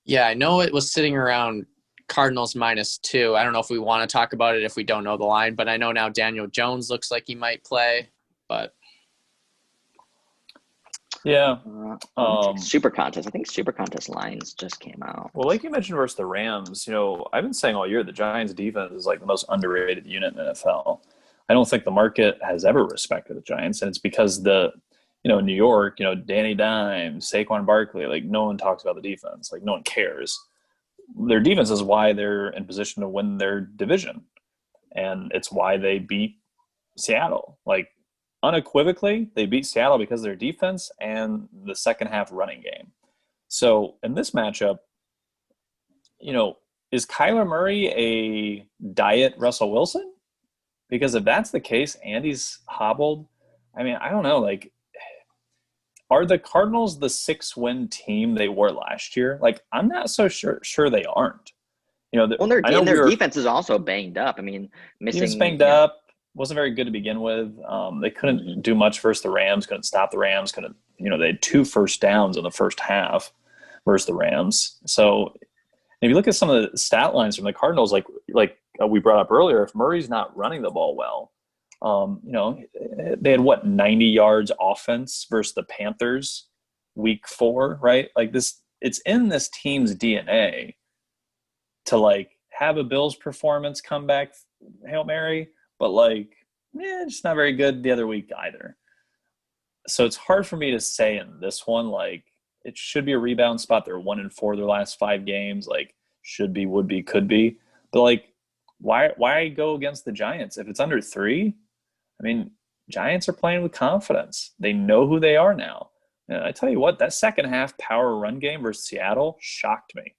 Yeah, I know it was sitting around Cardinals -2. I don't know if we want to talk about it if we don't know the line, but I know now Daniel Jones looks like he might play, but yeah. Super Contest. I think Super Contest lines just came out. Well, like you mentioned versus the Rams, I've been saying all year the Giants defense is like the most underrated unit in the NFL. I don't think the market has ever respected the Giants, and it's because in New York, Danny Dimes, Saquon Barkley, like no one talks about the defense, like no one cares. Their defense is why they're in position to win their division, and it's why they beat Seattle. Like unequivocally, they beat Seattle because of their defense and the second half running game. So in this matchup, is Kyler Murray a diet Russell Wilson? Because if that's the case, Andy's hobbled. I mean, I don't know. Like, are the Cardinals the 6-win team they were last year? Like, I'm not so sure they aren't. Well, I know their defense is also banged up. I mean, he was missing. banged up. Wasn't very good to begin with. They couldn't do much versus the Rams. Couldn't stop the Rams. They had 2 first downs in the first half versus the Rams. So if you look at some of the stat lines from the Cardinals, like we brought up earlier, if Murray's not running the ball well, they had 90 yards offense versus the Panthers week 4, right? Like this, it's in this team's DNA to have a Bills performance come back Hail Mary, but just not very good the other week either. So it's hard for me to say in this one, it should be a rebound spot. They're 1-4 their last 5 games, should be, would be, could be. But why go against the Giants? If it's under 3, I mean, Giants are playing with confidence. They know who they are now. And I tell you what, that second half power run game versus Seattle shocked me.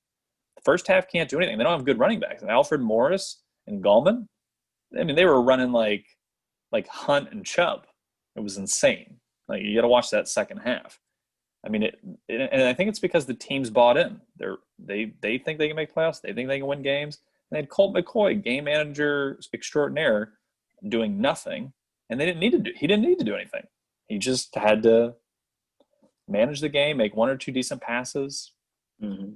The first half can't do anything. They don't have good running backs. And Alfred Morris and Gallman, I mean, they were running like Hunt and Chubb. It was insane. You got to watch that second half. I mean, and I think it's because the team's bought in. They think they can make playoffs. They think they can win games. And they had Colt McCoy, game manager extraordinaire, doing nothing. And he didn't need to do anything. He just had to manage the game, make 1 or 2 decent passes. Mm-hmm.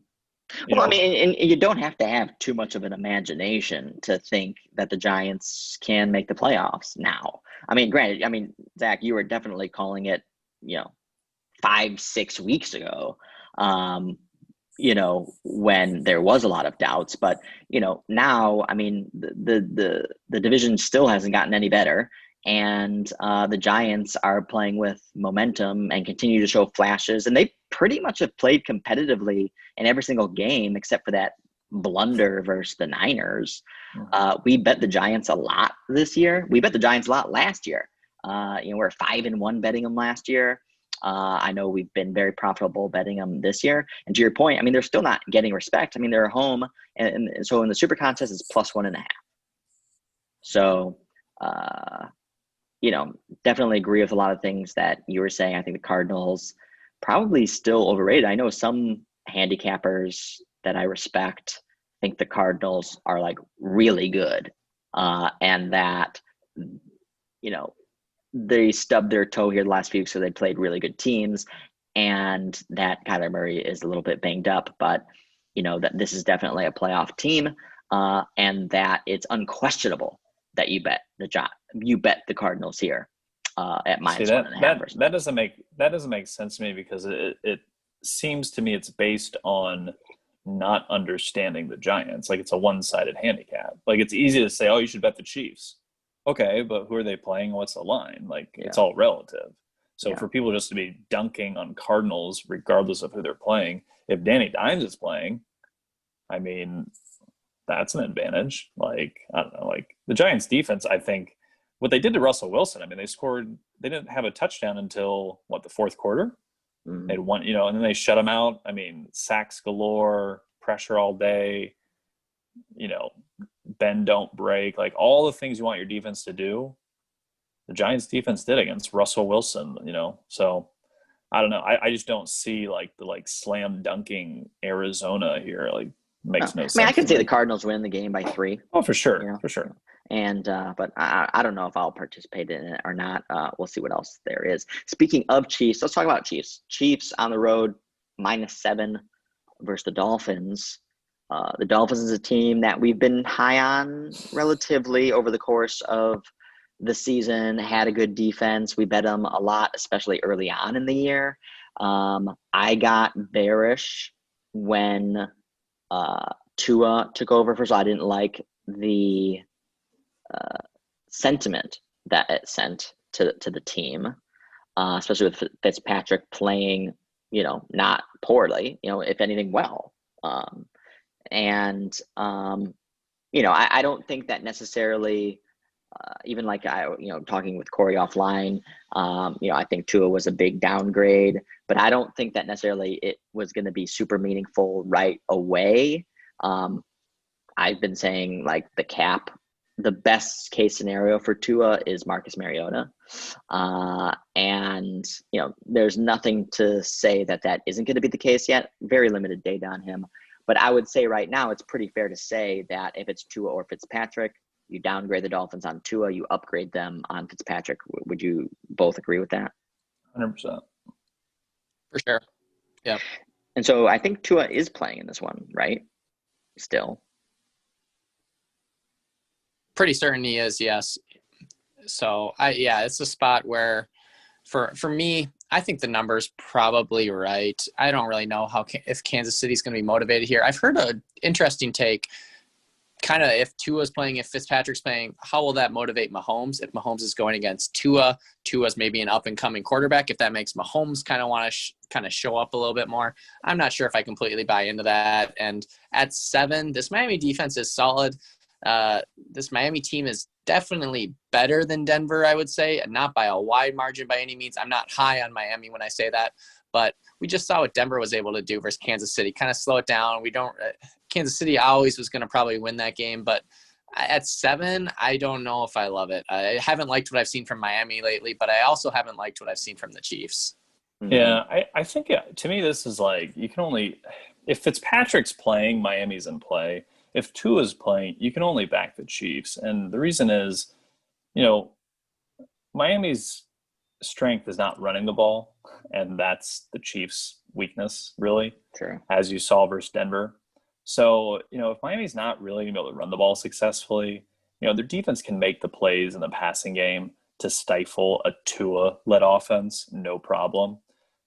Well, I mean, and you don't have to have too much of an imagination to think that the Giants can make the playoffs now. I mean, granted, Zach, you were definitely calling it, 5-6 weeks ago, when there was a lot of doubts. But, now, I mean, the division still hasn't gotten any better. And the Giants are playing with momentum and continue to show flashes. And they pretty much have played competitively in every single game except for that blunder versus the Niners. We bet the Giants a lot this year. We bet the Giants a lot last year. We're 5-1 betting them last year. I know we've been very profitable betting them this year. And to your point, I mean, they're still not getting respect. I mean, they're home. And so in the Super Contest, it's +1.5. So, definitely agree with a lot of things that you were saying. I think the Cardinals probably still overrated. I know some handicappers that I respect think the Cardinals are really good, and that, they stubbed their toe here the last few weeks, so they played really good teams, and that Kyler Murray is a little bit banged up, but that this is definitely a playoff team, and that it's unquestionable that you bet the Cardinals here at -1.5. That doesn't make sense to me, because it seems to me it's based on not understanding the Giants. It's a one-sided handicap. It's easy to say, oh, you should bet the Chiefs. Okay, but who are they playing? What's the line? It's all relative. So for people just to be dunking on Cardinals regardless of who they're playing, if Danny Dimes is playing, I mean, that's an advantage. I don't know, the Giants defense, I think what they did to Russell Wilson, I mean, they didn't have a touchdown until the 4th quarter. Mm-hmm. They'd won, and then they shut him out. I mean, sacks galore, pressure all day, bend, don't break, all the things you want your defense to do. The Giants defense did against Russell Wilson, so I don't know. I just don't see the slam dunking Arizona here. Makes no sense. I mean, I could see the Cardinals win the game by 3. Oh, for sure. For sure. And, but I don't know if I'll participate in it or not. We'll see what else there is. Speaking of Chiefs, let's talk about Chiefs. Chiefs on the road, -7 versus the Dolphins. The Dolphins is a team that we've been high on relatively over the course of the season, had a good defense. We bet them a lot, especially early on in the year. I got bearish when Tua took over. First of all, I didn't like the sentiment that it sent to the team, especially with Fitzpatrick playing, not poorly, if anything, well. I don't think that necessarily, even talking with Corey offline, I think Tua was a big downgrade, but I don't think that necessarily it was going to be super meaningful right away. I've been saying the best case scenario for Tua is Marcus Mariota. There's nothing to say that isn't going to be the case yet. Very limited data on him. But I would say right now it's pretty fair to say that if it's Tua or Fitzpatrick, you downgrade the Dolphins on Tua, you upgrade them on Fitzpatrick. Would you both agree with that? 100%. For sure. Yep. And so I think Tua is playing in this one, right? Still. Pretty certain he is, yes. So it's a spot where for me, I think the number's probably right. I don't really know if Kansas City's going to be motivated here. I've heard an interesting take, kind of if Tua's playing, if Fitzpatrick's playing, how will that motivate Mahomes? If Mahomes is going against Tua, Tua's maybe an up-and-coming quarterback. If that makes Mahomes kind of want to kind of show up a little bit more, I'm not sure if I completely buy into that. And at 7, this Miami defense is solid. This Miami team is definitely better than Denver, I would say, and not by a wide margin by any means. I'm not high on Miami when I say that, but we just saw what Denver was able to do versus Kansas City. Kind of slow it down. Kansas City always was going to probably win that game, but at 7, I don't know if I love it. I haven't liked what I've seen from Miami lately, but I also haven't liked what I've seen from the Chiefs. Yeah, I think to me this is like you can only if Fitzpatrick's playing, Miami's in play. If Tua's playing, you can only back the Chiefs, and the reason is, Miami's strength is not running the ball, and that's the Chiefs' weakness, really. True. As you saw versus Denver. So, if Miami's not really going to be able to run the ball successfully, their defense can make the plays in the passing game to stifle a Tua-led offense, no problem.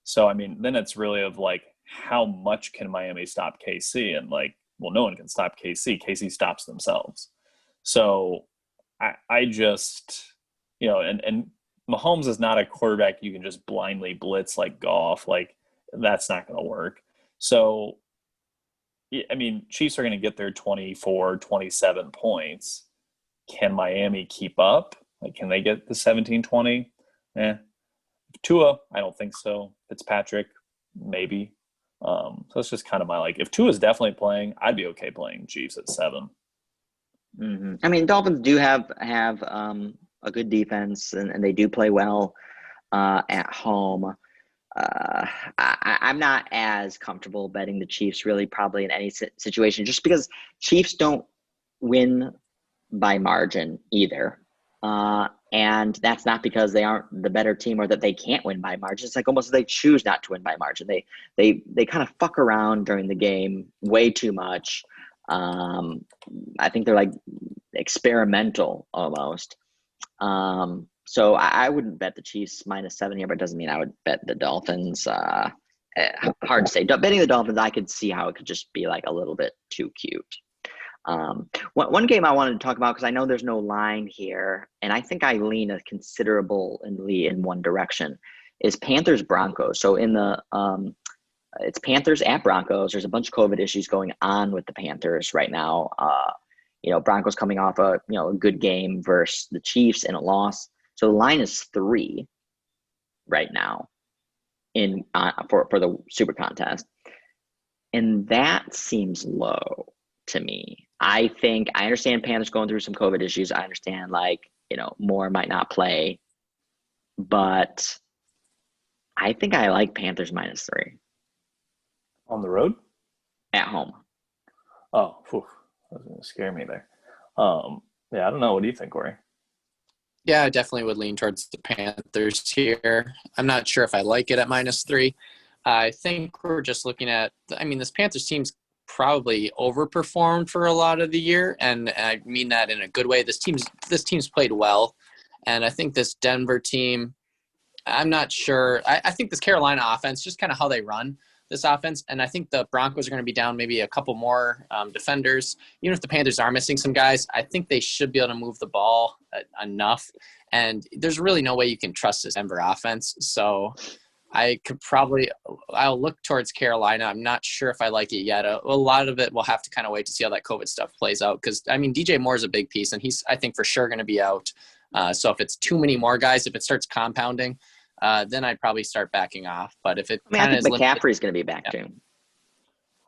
So, then it's really of like, how much can Miami stop KC? And like, well, no one can stop KC. KC stops themselves. So I just, and Mahomes is not a quarterback you can just blindly blitz like Goff. Like, that's not going to work. So, Chiefs are going to get their 24, 27 points. Can Miami keep up? Like, can they get the 17-20? Tua, I don't think so. Fitzpatrick, maybe. So it's just kind of my if Tua is definitely playing, I'd be okay playing Chiefs at 7. Mm-hmm. Dolphins do have a good defense, and they do play well at home. I'm not as comfortable betting the Chiefs really probably in any situation, just because Chiefs don't win by margin either. And that's not because they aren't the better team or that they can't win by margin. It's like almost they choose not to win by margin. They kind of fuck around during the game way too much. I think they're like experimental almost. So I wouldn't bet the Chiefs -7 here, but it doesn't mean I would bet the Dolphins. Hard to say. Betting the Dolphins, I could see how it could just be like a little bit too cute. One game I wanted to talk about, because I know there's no line here, and I think I lean a considerably in one direction, is Panthers-Broncos. So in the it's Panthers at Broncos. There's a bunch of COVID issues going on with the Panthers right now. Broncos coming off a good game versus the Chiefs and a loss. So the line is 3 right now in for the Super Contest, and that seems low to me. I understand Panthers going through some COVID issues. I understand Moore might not play, but I think I like Panthers -3 On the road? at home. Oh, that was going to scare me there. Yeah, I don't know. What do you think, Corey? Yeah, I definitely would lean towards the Panthers here. I'm not sure if I like it at -3. I think we're just looking at, this Panthers team's probably overperformed for a lot of the year, and I mean that in a good way. This team's played well, and I think this Denver team, I'm not sure. I think this Carolina offense, just kind of how they run this offense, and I think the Broncos are going to be down maybe a couple more defenders. Even if the Panthers are missing some guys, I think they should be able to move the ball enough, and there's really no way you can trust this Denver offense. So I'll look towards Carolina. I'm not sure if I like it yet. A lot of it, we'll have to kind of wait to see how that COVID stuff plays out. Because, DJ Moore is a big piece, and he's, I think, for sure going to be out. So if it's too many more guys, if it starts compounding, then I'd probably start backing off. But if it I think McCaffrey's going to be back too.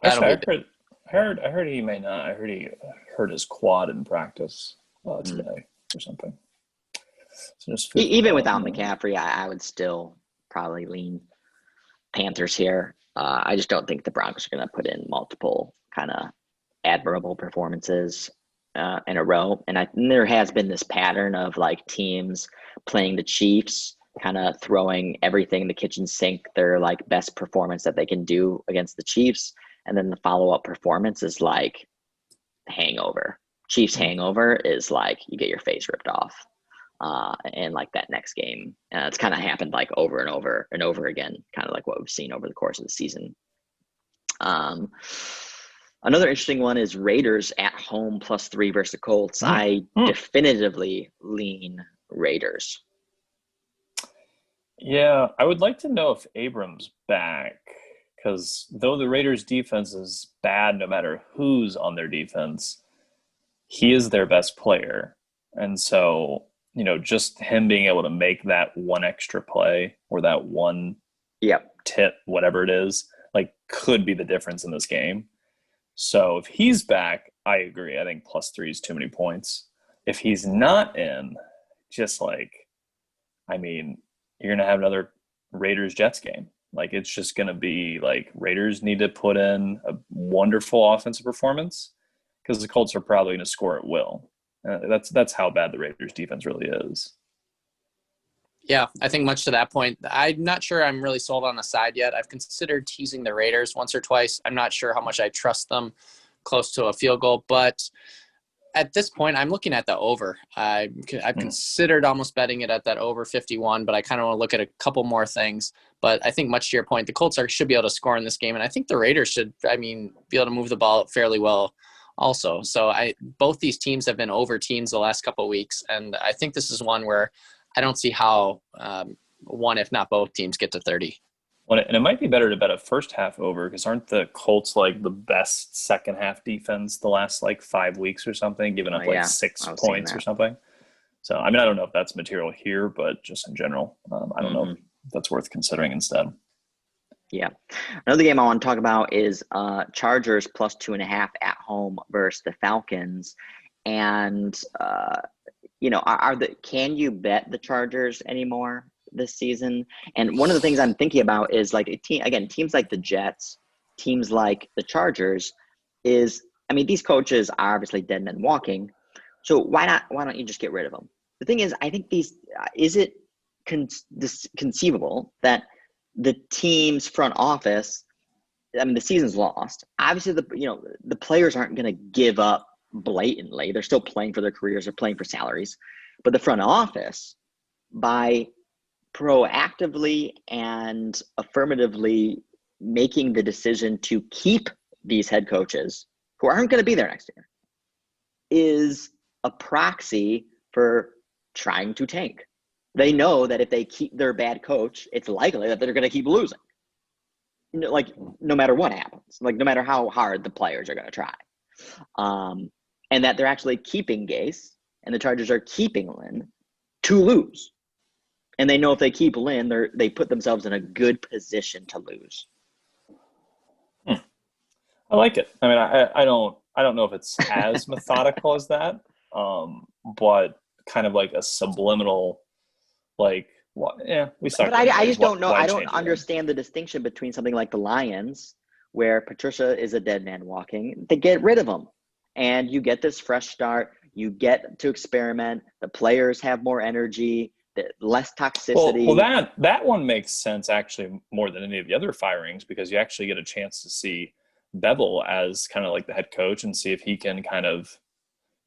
Actually, I heard he may not. I heard he hurt his quad in practice today or something. So even without McCaffrey, I would still probably lean Panthers here. I just don't think the Broncos are going to put in multiple kind of admirable performances in a row. And there has been this pattern of like teams playing the Chiefs, kind of throwing everything in the kitchen sink, their like best performance that they can do against the Chiefs. And then the follow-up performance is like hangover. Chiefs hangover is like you get your face ripped off in like that next game. It's kind of happened like over and over and over again, kind of like what we've seen over the course of the season. Another interesting one is Raiders at home +3 versus the Colts. I definitively lean Raiders. Yeah, I would like to know if Abram's back, because though the Raiders' defense is bad no matter who's on their defense, he is their best player. And so, just him being able to make that one extra play or that one tip, whatever it is, like could be the difference in this game. So if he's back, I agree. I think +3 is too many points. If he's not in, you're going to have another Raiders-Jets game. Like, it's just going to be like Raiders need to put in a wonderful offensive performance because the Colts are probably going to score at will. That's how bad the Raiders defense really is. Yeah, I think much to that point, I'm not sure I'm really sold on the side yet. I've considered teasing the Raiders once or twice. I'm not sure how much I trust them close to a field goal, but at this point, I'm looking at the over. I've considered almost betting it at that over 51, but I kind of want to look at a couple more things. But I think much to your point, the Colts should be able to score in this game, and I think the Raiders should, be able to move the ball fairly well also. So both these teams have been over teams the last couple of weeks, and I think this is one where I don't see how one, if not both teams, get to 30. Well, and it might be better to bet a first half over because aren't the Colts like the best second half defense the last like 5 weeks or something, giving up 6 points or something? So, I don't know if that's material here, but just in general, I don't know if that's worth considering instead. Yeah. Another game I want to talk about is Chargers +2.5 at home versus the Falcons. And, can you bet the Chargers anymore this season? And one of the things I'm thinking about is like teams like the Jets, teams like the Chargers these coaches are obviously dead men walking. So why don't you just get rid of them? The thing is, I think is it conceivable that the team's front office, the season's lost. Obviously the players aren't going to give up blatantly. They're still playing for their careers. They're playing for salaries. But the front office, by proactively and affirmatively making the decision to keep these head coaches who aren't going to be there next year, is a proxy for trying to tank. They know that if they keep their bad coach, it's likely that they're going to keep losing. No matter what happens, no matter how hard the players are going to try. And that they're actually keeping Gase and the Chargers are keeping Lynn to lose. And they know if they keep Lynn, they put themselves in a good position to lose. I like it. I don't know if it's as methodical as that, but kind of like a subliminal, we suck. But I just don't know. I don't understand the distinction between something like the Lions, where Patricia is a dead man walking. They get rid of him, and you get this fresh start. You get to experiment. The players have more energy, less toxicity. Well, that one makes sense actually more than any of the other firings because you actually get a chance to see Bevel as kind of like the head coach and see if he can kind of,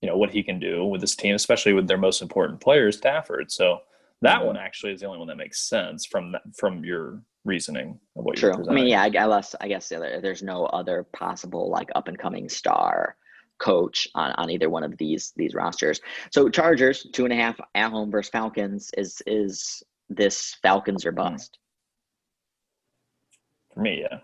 what he can do with this team, especially with their most important player, Stafford. So that one actually is the only one that makes sense from your reasoning of what you're presenting. I guess there's no other possible up and coming star coach on either one of these rosters. So Chargers 2.5 at home versus Falcons is this Falcons or bust? For me, yeah.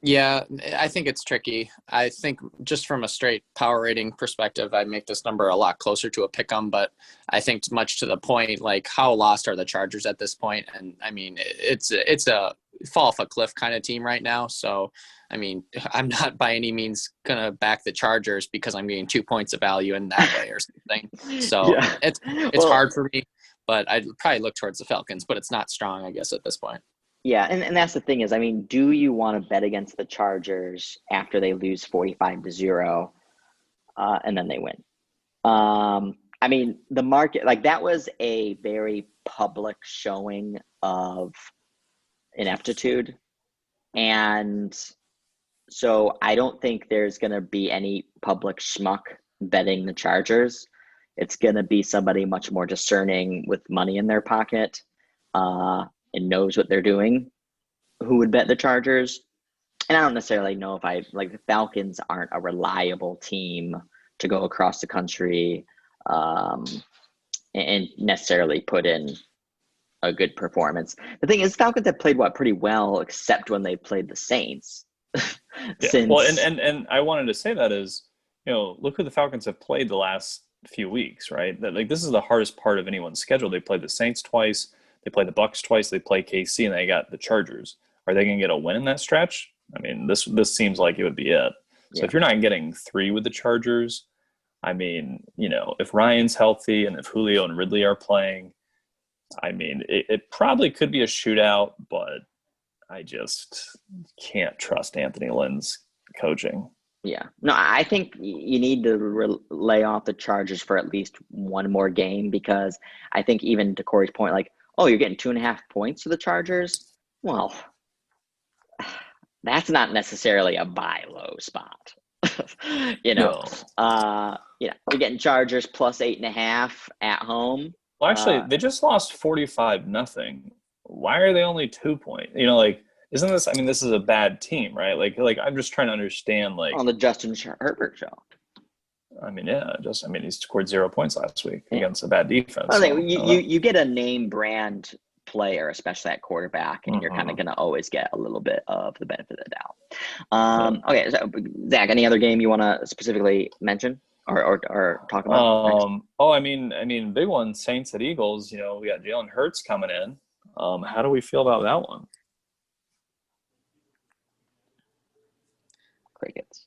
Yeah, I think it's tricky. I think just from a straight power rating perspective, I'd make this number a lot closer to a pick 'em, but I think much to the point, how lost are the Chargers at this point? And it's a fall off a cliff kind of team right now. So, I'm not by any means going to back the Chargers because I'm getting 2 points of value in that way or something. So it's hard for me, but I'd probably look towards the Falcons, but it's not strong, I guess, at this point. Yeah, and that's the thing is, I mean, do you want to bet against the Chargers after they lose 45-0, and then they win? I mean, the market, like, that was a very public showing of ineptitude. And so I don't think there's going to be any public schmuck betting the Chargers. It's going to be somebody much more discerning with money in their pocket and knows what they're doing who would bet the Chargers. And I don't necessarily know if the Falcons aren't a reliable team to go across the country and necessarily put in a good performance. The thing is, Falcons have played pretty well, except when they played the Saints. Well, and I wanted to say that is, look who the Falcons have played the last few weeks, right? That, like, this is the hardest part of anyone's schedule. They played the Saints twice, they played the Bucs twice, they play KC, and they got the Chargers. Are they going to get a win in that stretch? I mean, this seems like it would be it. So if you're not getting 3 with the Chargers, I mean, if Ryan's healthy and if Julio and Ridley are playing, I mean, it probably could be a shootout, but I just can't trust Anthony Lynn's coaching. Yeah. No, I think you need to lay off the Chargers for at least one more game, because I think, even to Corey's point, like, oh, you're getting 2.5 points to the Chargers? Well, that's not necessarily a buy low spot. No. You're getting Chargers plus 8.5 at home. Well, actually, they just lost 45-0. Why are they only 2 points? Isn't this? I mean, this is a bad team, right? Like I'm just trying to understand. Like, on the Justin Herbert show. I mean, he scored 0 points last week against a bad defense. Well, you get a name brand player, especially at quarterback, and you're kind of going to always get a little bit of the benefit of the doubt. Okay, so Zach, any other game you want to specifically mention or talk about? I mean, big one, Saints at Eagles. We got Jalen Hurts coming in. How do we feel about that one? Crickets.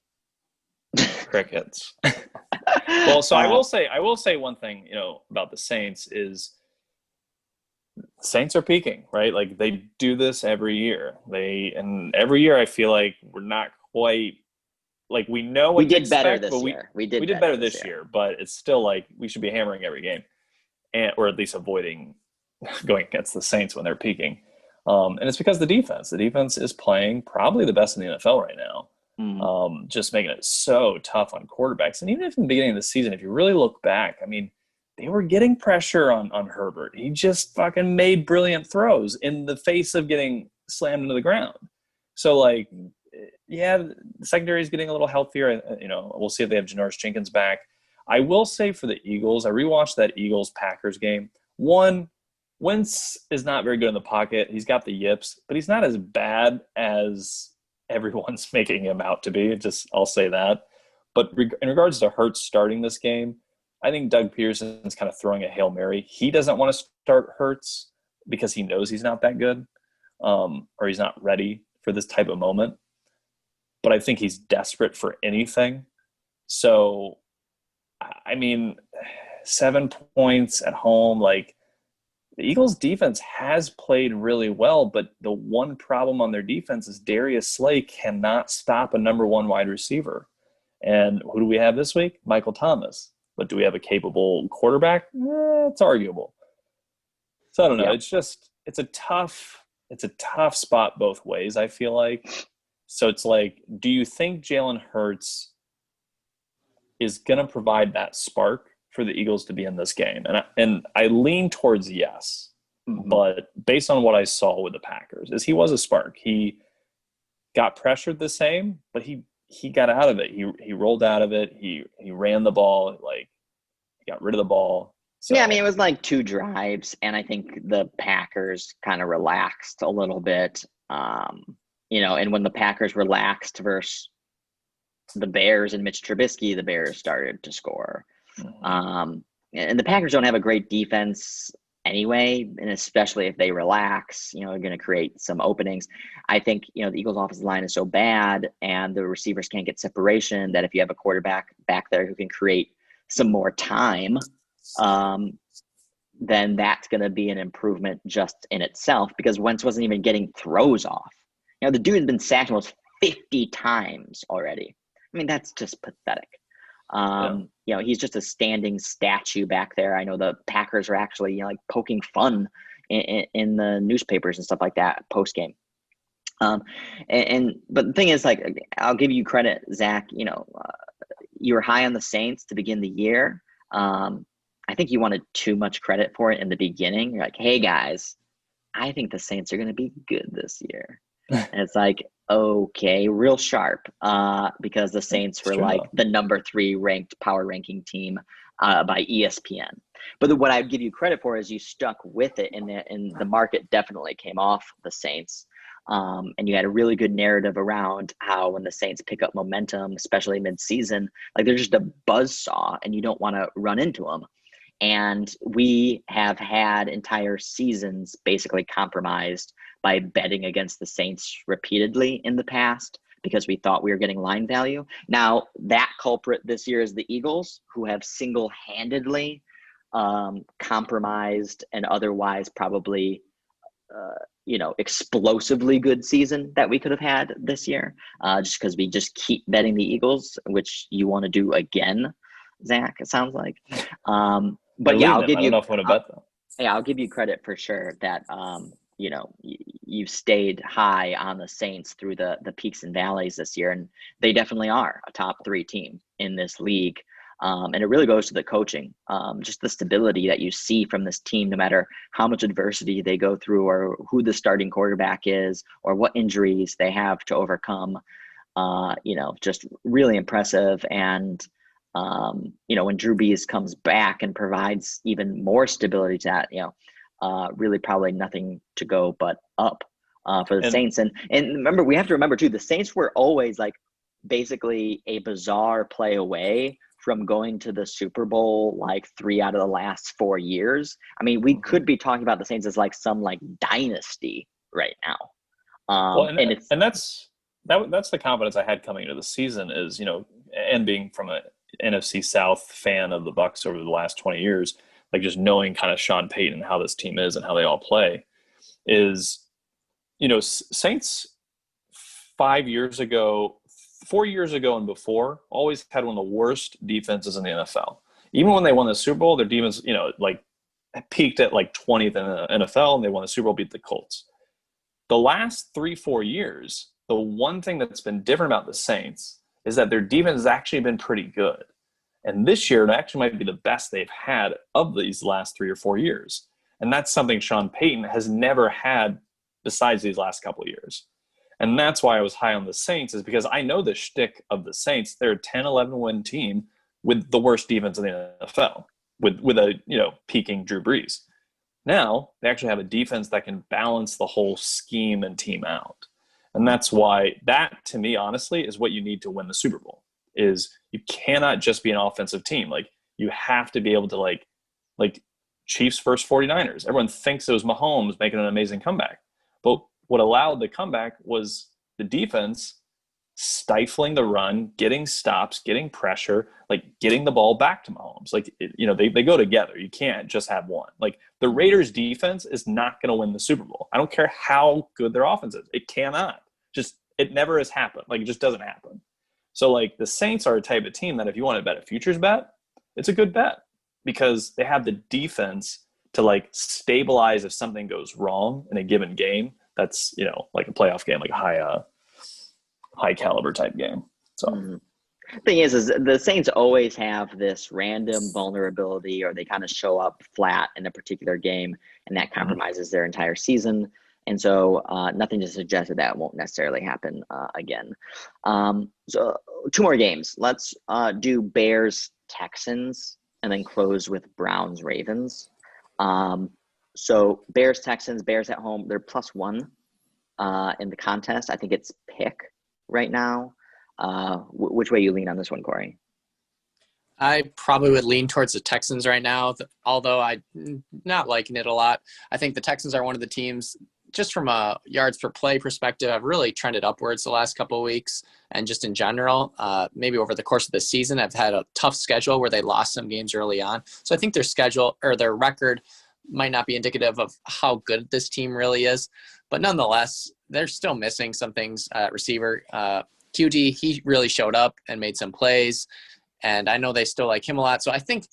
Well, so I will say one thing, about the Saints is Saints are peaking, right? Like, they do this every year. And every year I feel like we're not quite, like, we know what we did better this year. We did better this year, but it's still like we should be hammering every game, or at least avoiding going against the Saints when they're peaking. And it's because the defense is playing probably the best in the NFL right now. Just making it so tough on quarterbacks. And even if in the beginning of the season, if you really look back, I mean, they were getting pressure on Herbert. He just fucking made brilliant throws in the face of getting slammed into the ground. So, like, yeah, the secondary is getting a little healthier. We'll see if they have Janoris Jenkins back. I will say for the Eagles, I rewatched that Eagles-Packers game. One, Wentz is not very good in the pocket. He's got the yips, but he's not as bad as everyone's making him out to be. I'll say that. But in regards to Hurts starting this game, I think Doug Peterson's kind of throwing a Hail Mary. He doesn't want to start Hurts because he knows he's not that good, or he's not ready for this type of moment. But I think he's desperate for anything. So, I mean, 7 points at home, like, the Eagles' defense has played really well, but the one problem on their defense is Darius Slay cannot stop a number 1 wide receiver. And who do we have this week? Michael Thomas. But do we have a capable quarterback? It's arguable. So I don't know. Yeah. It's a tough spot both ways, I feel like. So it's like, do you think Jalen Hurts is going to provide that spark for the Eagles to be in this game? And I lean towards yes, but based on what I saw with the Packers, he was a spark. He got pressured the same, but he got out of it. He rolled out of it. He ran the ball, like, he got rid of the ball. So, yeah, I mean, it was like 2 drives, and I think the Packers kind of relaxed a little bit. And when the Packers relaxed versus the Bears and Mitch Trubisky, the Bears started to score. And the Packers don't have a great defense anyway, and especially if they relax, they're going to create some openings. I think, the Eagles' offensive line is so bad and the receivers can't get separation that if you have a quarterback back there who can create some more time, then that's going to be an improvement just in itself, because Wentz wasn't even getting throws off. The dude has been sacked almost 50 times already. I mean, that's just pathetic. He's just a standing statue back there. I know the Packers are actually like poking fun in the newspapers and stuff like that post game. But the thing is, like, I'll give you credit, Zach. You were high on the Saints to begin the year. I think you wanted too much credit for it in the beginning. You're like, hey guys, I think the Saints are going to be good this year. And it's like, okay, real sharp, because the Saints were like the number 3 ranked power ranking team by ESPN. But what I'd give you credit for is you stuck with it, and the market definitely came off the Saints. And you had a really good narrative around how when the Saints pick up momentum, especially mid-season, like they're just a buzzsaw and you don't want to run into them. And we have had entire seasons basically compromised by betting against the Saints repeatedly in the past because we thought we were getting line value. Now, that culprit this year is the Eagles, who have single-handedly compromised and otherwise probably explosively good season that we could have had this year, just because we just keep betting the Eagles, which you want to do again, Zach, it sounds like. But yeah, I'll give you. I don't know if I want to bet though. Yeah, I'll give you credit for sure that you've stayed high on the Saints through the peaks and valleys this year, and they definitely are a top 3 team in this league. And it really goes to the coaching, just the stability that you see from this team, no matter how much adversity they go through or who the starting quarterback is or what injuries they have to overcome. Just really impressive. And, when Drew Brees comes back and provides even more stability to that, really probably nothing to go but up for the Saints. And remember, we have to remember too, the Saints were always like basically a bizarre play away from going to the Super Bowl like 3 out of the last 4 years. I mean, we could be talking about the Saints as like some like dynasty right now. That's the confidence I had coming into the season is, and being from a NFC South fan of the Bucs over the last 20 years, like just knowing kind of Sean Payton and how this team is and how they all play is, Saints 4 years ago and before always had one of the worst defenses in the NFL. Even when they won the Super Bowl, their defense, peaked at like 20th in the NFL, and they won the Super Bowl, beat the Colts. The last 3-4 years, the one thing that's been different about the Saints is that their defense has actually been pretty good. And this year, it actually might be the best they've had of these last 3 or 4 years. And that's something Sean Payton has never had besides these last couple of years. And that's why I was high on the Saints, is because I know the shtick of the Saints. They're a 10-11 win team with the worst defense in the NFL, with a peaking Drew Brees. Now they actually have a defense that can balance the whole scheme and team out. And that's why that, to me, honestly, is what you need to win the Super Bowl. Is you cannot just be an offensive team. Like, you have to be able to like Chiefs versus 49ers. Everyone thinks it was Mahomes making an amazing comeback. But what allowed the comeback was the defense stifling the run, getting stops, getting pressure, like getting the ball back to Mahomes. Like, they go together. You can't just have one. Like, the Raiders defense is not going to win the Super Bowl. I don't care how good their offense is. It cannot. It never has happened. Like, it just doesn't happen. So, like, the Saints are a type of team that if you want to bet a futures bet, it's a good bet because they have the defense to, like, stabilize if something goes wrong in a given game. That's, like a playoff game, like a high caliber type game. So thing is the Saints always have this random vulnerability, or they kind of show up flat in a particular game, and that compromises their entire season. And so nothing to suggest that won't necessarily happen again. So 2 more games. Let's do Bears-Texans and then close with Browns-Ravens. So Bears-Texans, Bears at home, they're +1 in the contest. I think it's pick right now. Which way you lean on this one, Corey? I probably would lean towards the Texans right now, although I'm not liking it a lot. I think the Texans are one of the teams, just from a yards per play perspective, have really trended upwards the last couple of weeks. And just in general, maybe over the course of the season, have had a tough schedule where they lost some games early on. So I think their schedule or their record might not be indicative of how good this team really is. But nonetheless, they're still missing some things at receiver. QT, he really showed up and made some plays. And I know they still like him a lot. So I think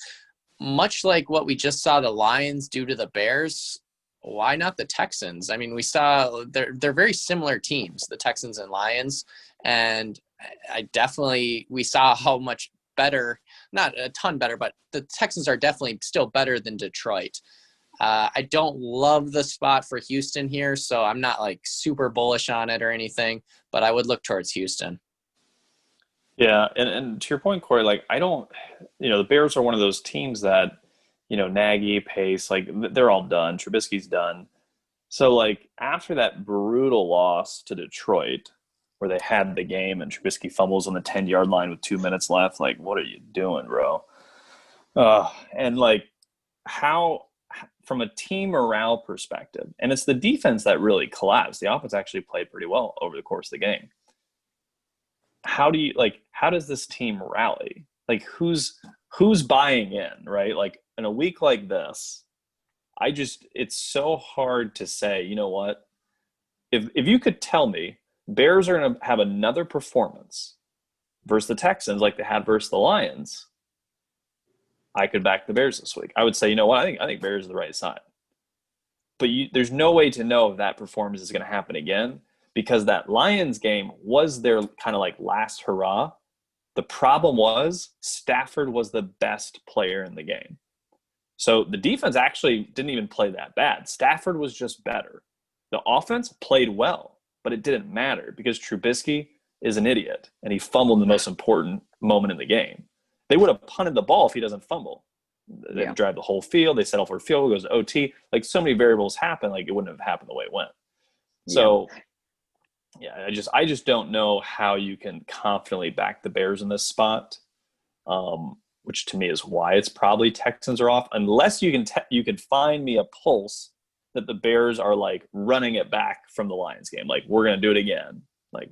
much like what we just saw the Lions do to the Bears, why not the Texans? I mean, we saw they're very similar teams, the Texans and Lions. And we saw how much better, not a ton better, but the Texans are definitely still better than Detroit. I don't love the spot for Houston here, so I'm not like super bullish on it or anything, but I would look towards Houston. Yeah, and to your point, Corey, like the Bears are one of those teams that, Nagy, Pace, like they're all done. Trubisky's done. So like after that brutal loss to Detroit, where they had the game and Trubisky fumbles on the 10-yard line with 2 minutes left, like what are you doing, bro? And like how, from a team morale perspective, and it's the defense that really collapsed. The offense actually played pretty well over the course of the game. How does this team rally? Like who's buying in, right? Like in a week like this, it's so hard to say, you know what? If you could tell me Bears are going to have another performance versus the Texans like they had versus the Lions, I could back the Bears this week. I would say, you know what? I think Bears are the right side. But there's no way to know if that performance is going to happen again, because that Lions game was their kind of like last hurrah. The problem was Stafford was the best player in the game. So the defense actually didn't even play that bad. Stafford was just better. The offense played well, but it didn't matter because Trubisky is an idiot and he fumbled the most important moment in the game. They would have punted the ball if he doesn't fumble. They drive the whole field. They settle for a field goal, goes to OT. Like so many variables happen, like it wouldn't have happened the way it went. So I just don't know how you can confidently back the Bears in this spot, which to me is why it's probably Texans are off, unless you can find me a pulse that the Bears are like running it back from the Lions game. Like we're going to do it again. Like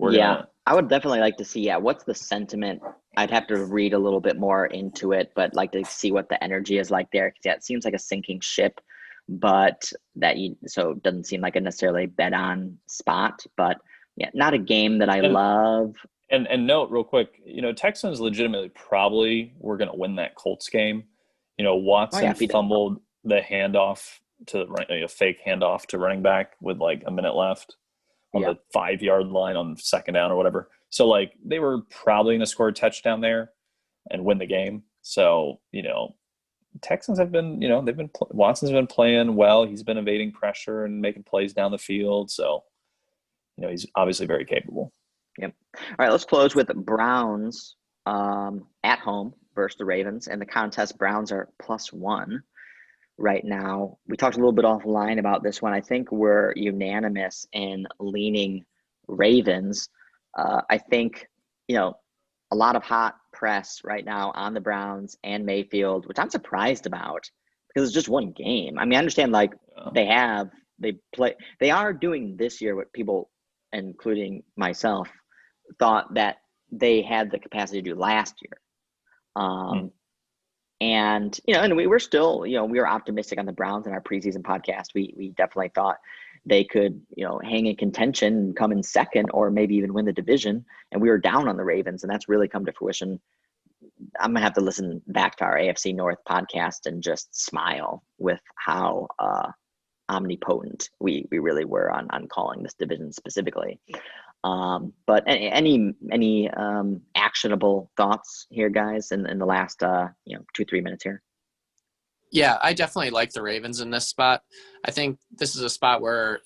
I would definitely like to see, what's the sentiment? I'd have to read a little bit more into it, but like to see what the energy is like there. Cause it seems like a sinking ship, but so it doesn't seem like a necessarily bet on spot, but not a game that I love. And note real quick, Texans legitimately probably were going to win that Colts game. Watson fumbled the handoff to a fake handoff to running back with like a minute left on the 5-yard line on second down or whatever. So like they were probably going to score a touchdown there and win the game. So, Texans have been, Watson's been playing well. He's been evading pressure and making plays down the field. So, he's obviously very capable. Yep. All right, let's close with Browns at home versus the Ravens. And the contest, Browns are +1 right now. We talked a little bit offline about this one. I think we're unanimous in leaning Ravens. I think, a lot of hot press right now on the Browns and Mayfield, which I'm surprised about because it's just one game. I mean, I understand they are doing this year what people, including myself, thought that they had the capacity to do last year. And, and we were still, we were optimistic on the Browns in our preseason podcast. We definitely thought they could, hang in contention and come in second or maybe even win the division. And we were down on the Ravens, and that's really come to fruition. I'm going to have to listen back to our AFC North podcast and just smile with how omnipotent we really were on calling this division specifically. But any actionable thoughts here, guys, in the last 2-3 minutes here? Yeah, I definitely like the Ravens in this spot. I think this is a spot where,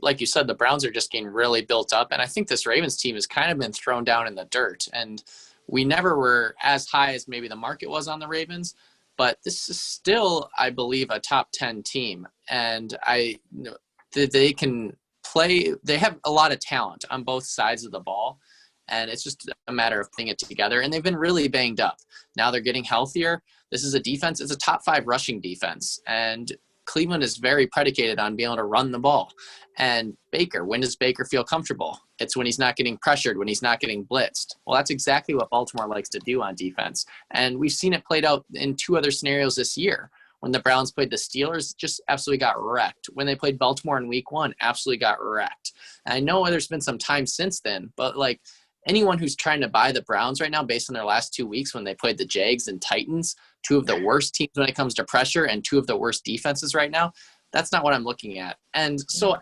like you said, the Browns are just getting really built up. And I think this Ravens team has kind of been thrown down in the dirt. And we never were as high as maybe the market was on the Ravens. But this is still, I believe, a top 10 team. And they can play. They have a lot of talent on both sides of the ball. And it's just a matter of putting it together. And they've been really banged up. Now they're getting healthier. This is a defense. It's a top 5 rushing defense. And Cleveland is very predicated on being able to run the ball. And Baker, when does Baker feel comfortable? It's when he's not getting pressured, when he's not getting blitzed. Well, that's exactly what Baltimore likes to do on defense. And we've seen it played out in 2 other scenarios this year When the Browns played the Steelers, just absolutely got wrecked. When they played Baltimore in week 1, absolutely got wrecked. And I know there's been some time since then, but like anyone who's trying to buy the Browns right now based on their last 2 weeks when they played the Jags and Titans, 2 of the worst teams when it comes to pressure and 2 of the worst defenses right now, that's not what I'm looking at. And so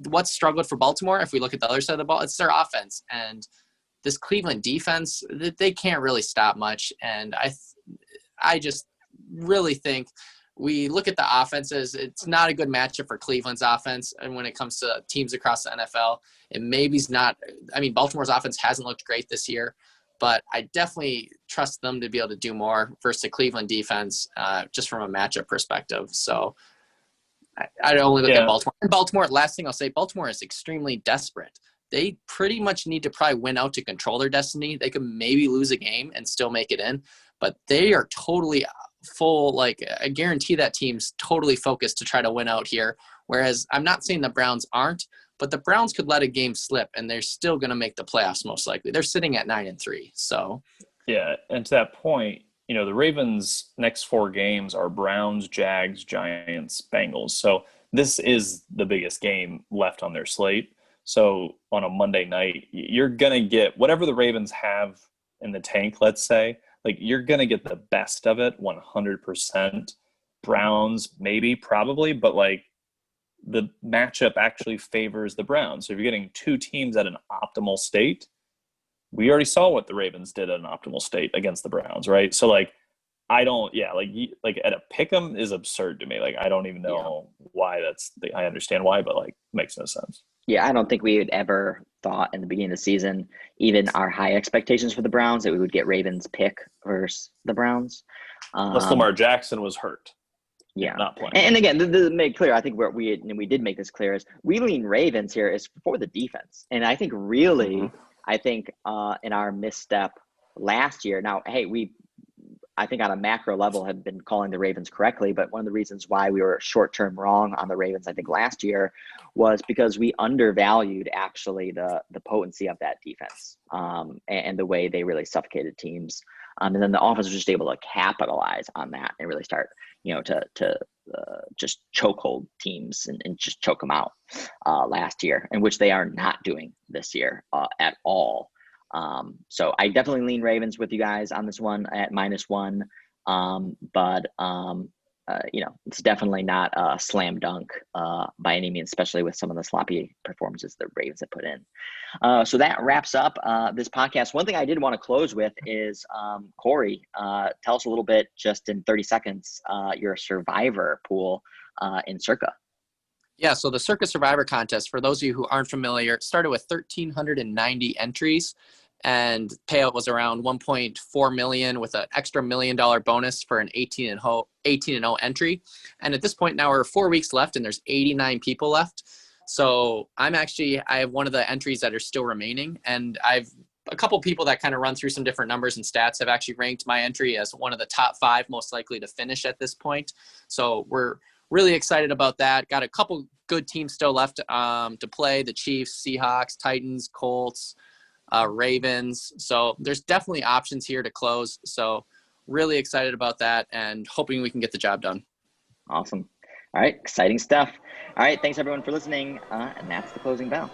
what's struggled for Baltimore, if we look at the other side of the ball, it's their offense. And this Cleveland defense, they can't really stop much. And I just really think we look at the offenses, it's not a good matchup for Cleveland's offense. And when it comes to teams across the NFL, it maybe's not. I mean, Baltimore's offense hasn't looked great this year, but I definitely trust them to be able to do more versus the Cleveland defense, just from a matchup perspective. So I only look at Baltimore. And Baltimore, last thing I'll say, Baltimore is extremely desperate. They pretty much need to probably win out to control their destiny. They could maybe lose a game and still make it in, but they are totally full. Like, I guarantee that team's totally focused to try to win out here. Whereas I'm not saying the Browns aren't, but the Browns could let a game slip and they're still going to make the playoffs most likely. They're sitting at 9-3. So, yeah. And to that point, you know, the Ravens' next 4 games are Browns, Jags, Giants, Bengals. So this is the biggest game left on their slate. So on a Monday night, you're going to get whatever the Ravens have in the tank, let's say, like you're going to get the best of it 100%. Browns, maybe, probably, but like the matchup actually favors the Browns. So if you're getting 2 teams at an optimal state, we already saw what the Ravens did at an optimal state against the Browns, right? So like, I don't, like at a pick'em is absurd to me. Like, I don't even know why I understand why, but like, makes no sense. Yeah, I don't think we had ever thought in the beginning of the season, even our high expectations for the Browns, that we would get Ravens pick versus the Browns. Unless Lamar Jackson was hurt. Yeah. Not playing. And again, to make clear, I think we did make this clear, is we lean Ravens here is for the defense. And I think really, in our misstep last year, now, hey, I think on a macro level have been calling the Ravens correctly, but one of the reasons why we were short-term wrong on the Ravens, I think last year, was because we undervalued actually the potency of that defense and the way they really suffocated teams. And then the offense was just able to capitalize on that and really start, to just chokehold teams and just choke them out last year, in which they are not doing this year at all. So I definitely lean Ravens with you guys on this one at -1. But it's definitely not a slam dunk by any means, especially with some of the sloppy performances the Ravens have put in. So that wraps up this podcast. One thing I did want to close with is, Corey, tell us a little bit, just in 30 seconds, your survivor pool in Circa. Yeah, so the Circa Survivor Contest, for those of you who aren't familiar, it started with 1,390 entries, and payout was around $1.4 million with an extra $1 million bonus for an 18-0 entry. And at this point now we're 4 weeks left and there's 89 people left. So I have one of the entries that are still remaining, and I've a couple people that kind of run through some different numbers and stats have actually ranked my entry as one of the top 5 most likely to finish at this point. So we're really excited about that. Got a couple good teams still left to play: the Chiefs, Seahawks, Titans, Colts, Ravens. So there's definitely options here to close. So really excited about that and hoping we can get the job done. Awesome. All right. Exciting stuff. All right. Thanks everyone for listening. And that's the closing bell.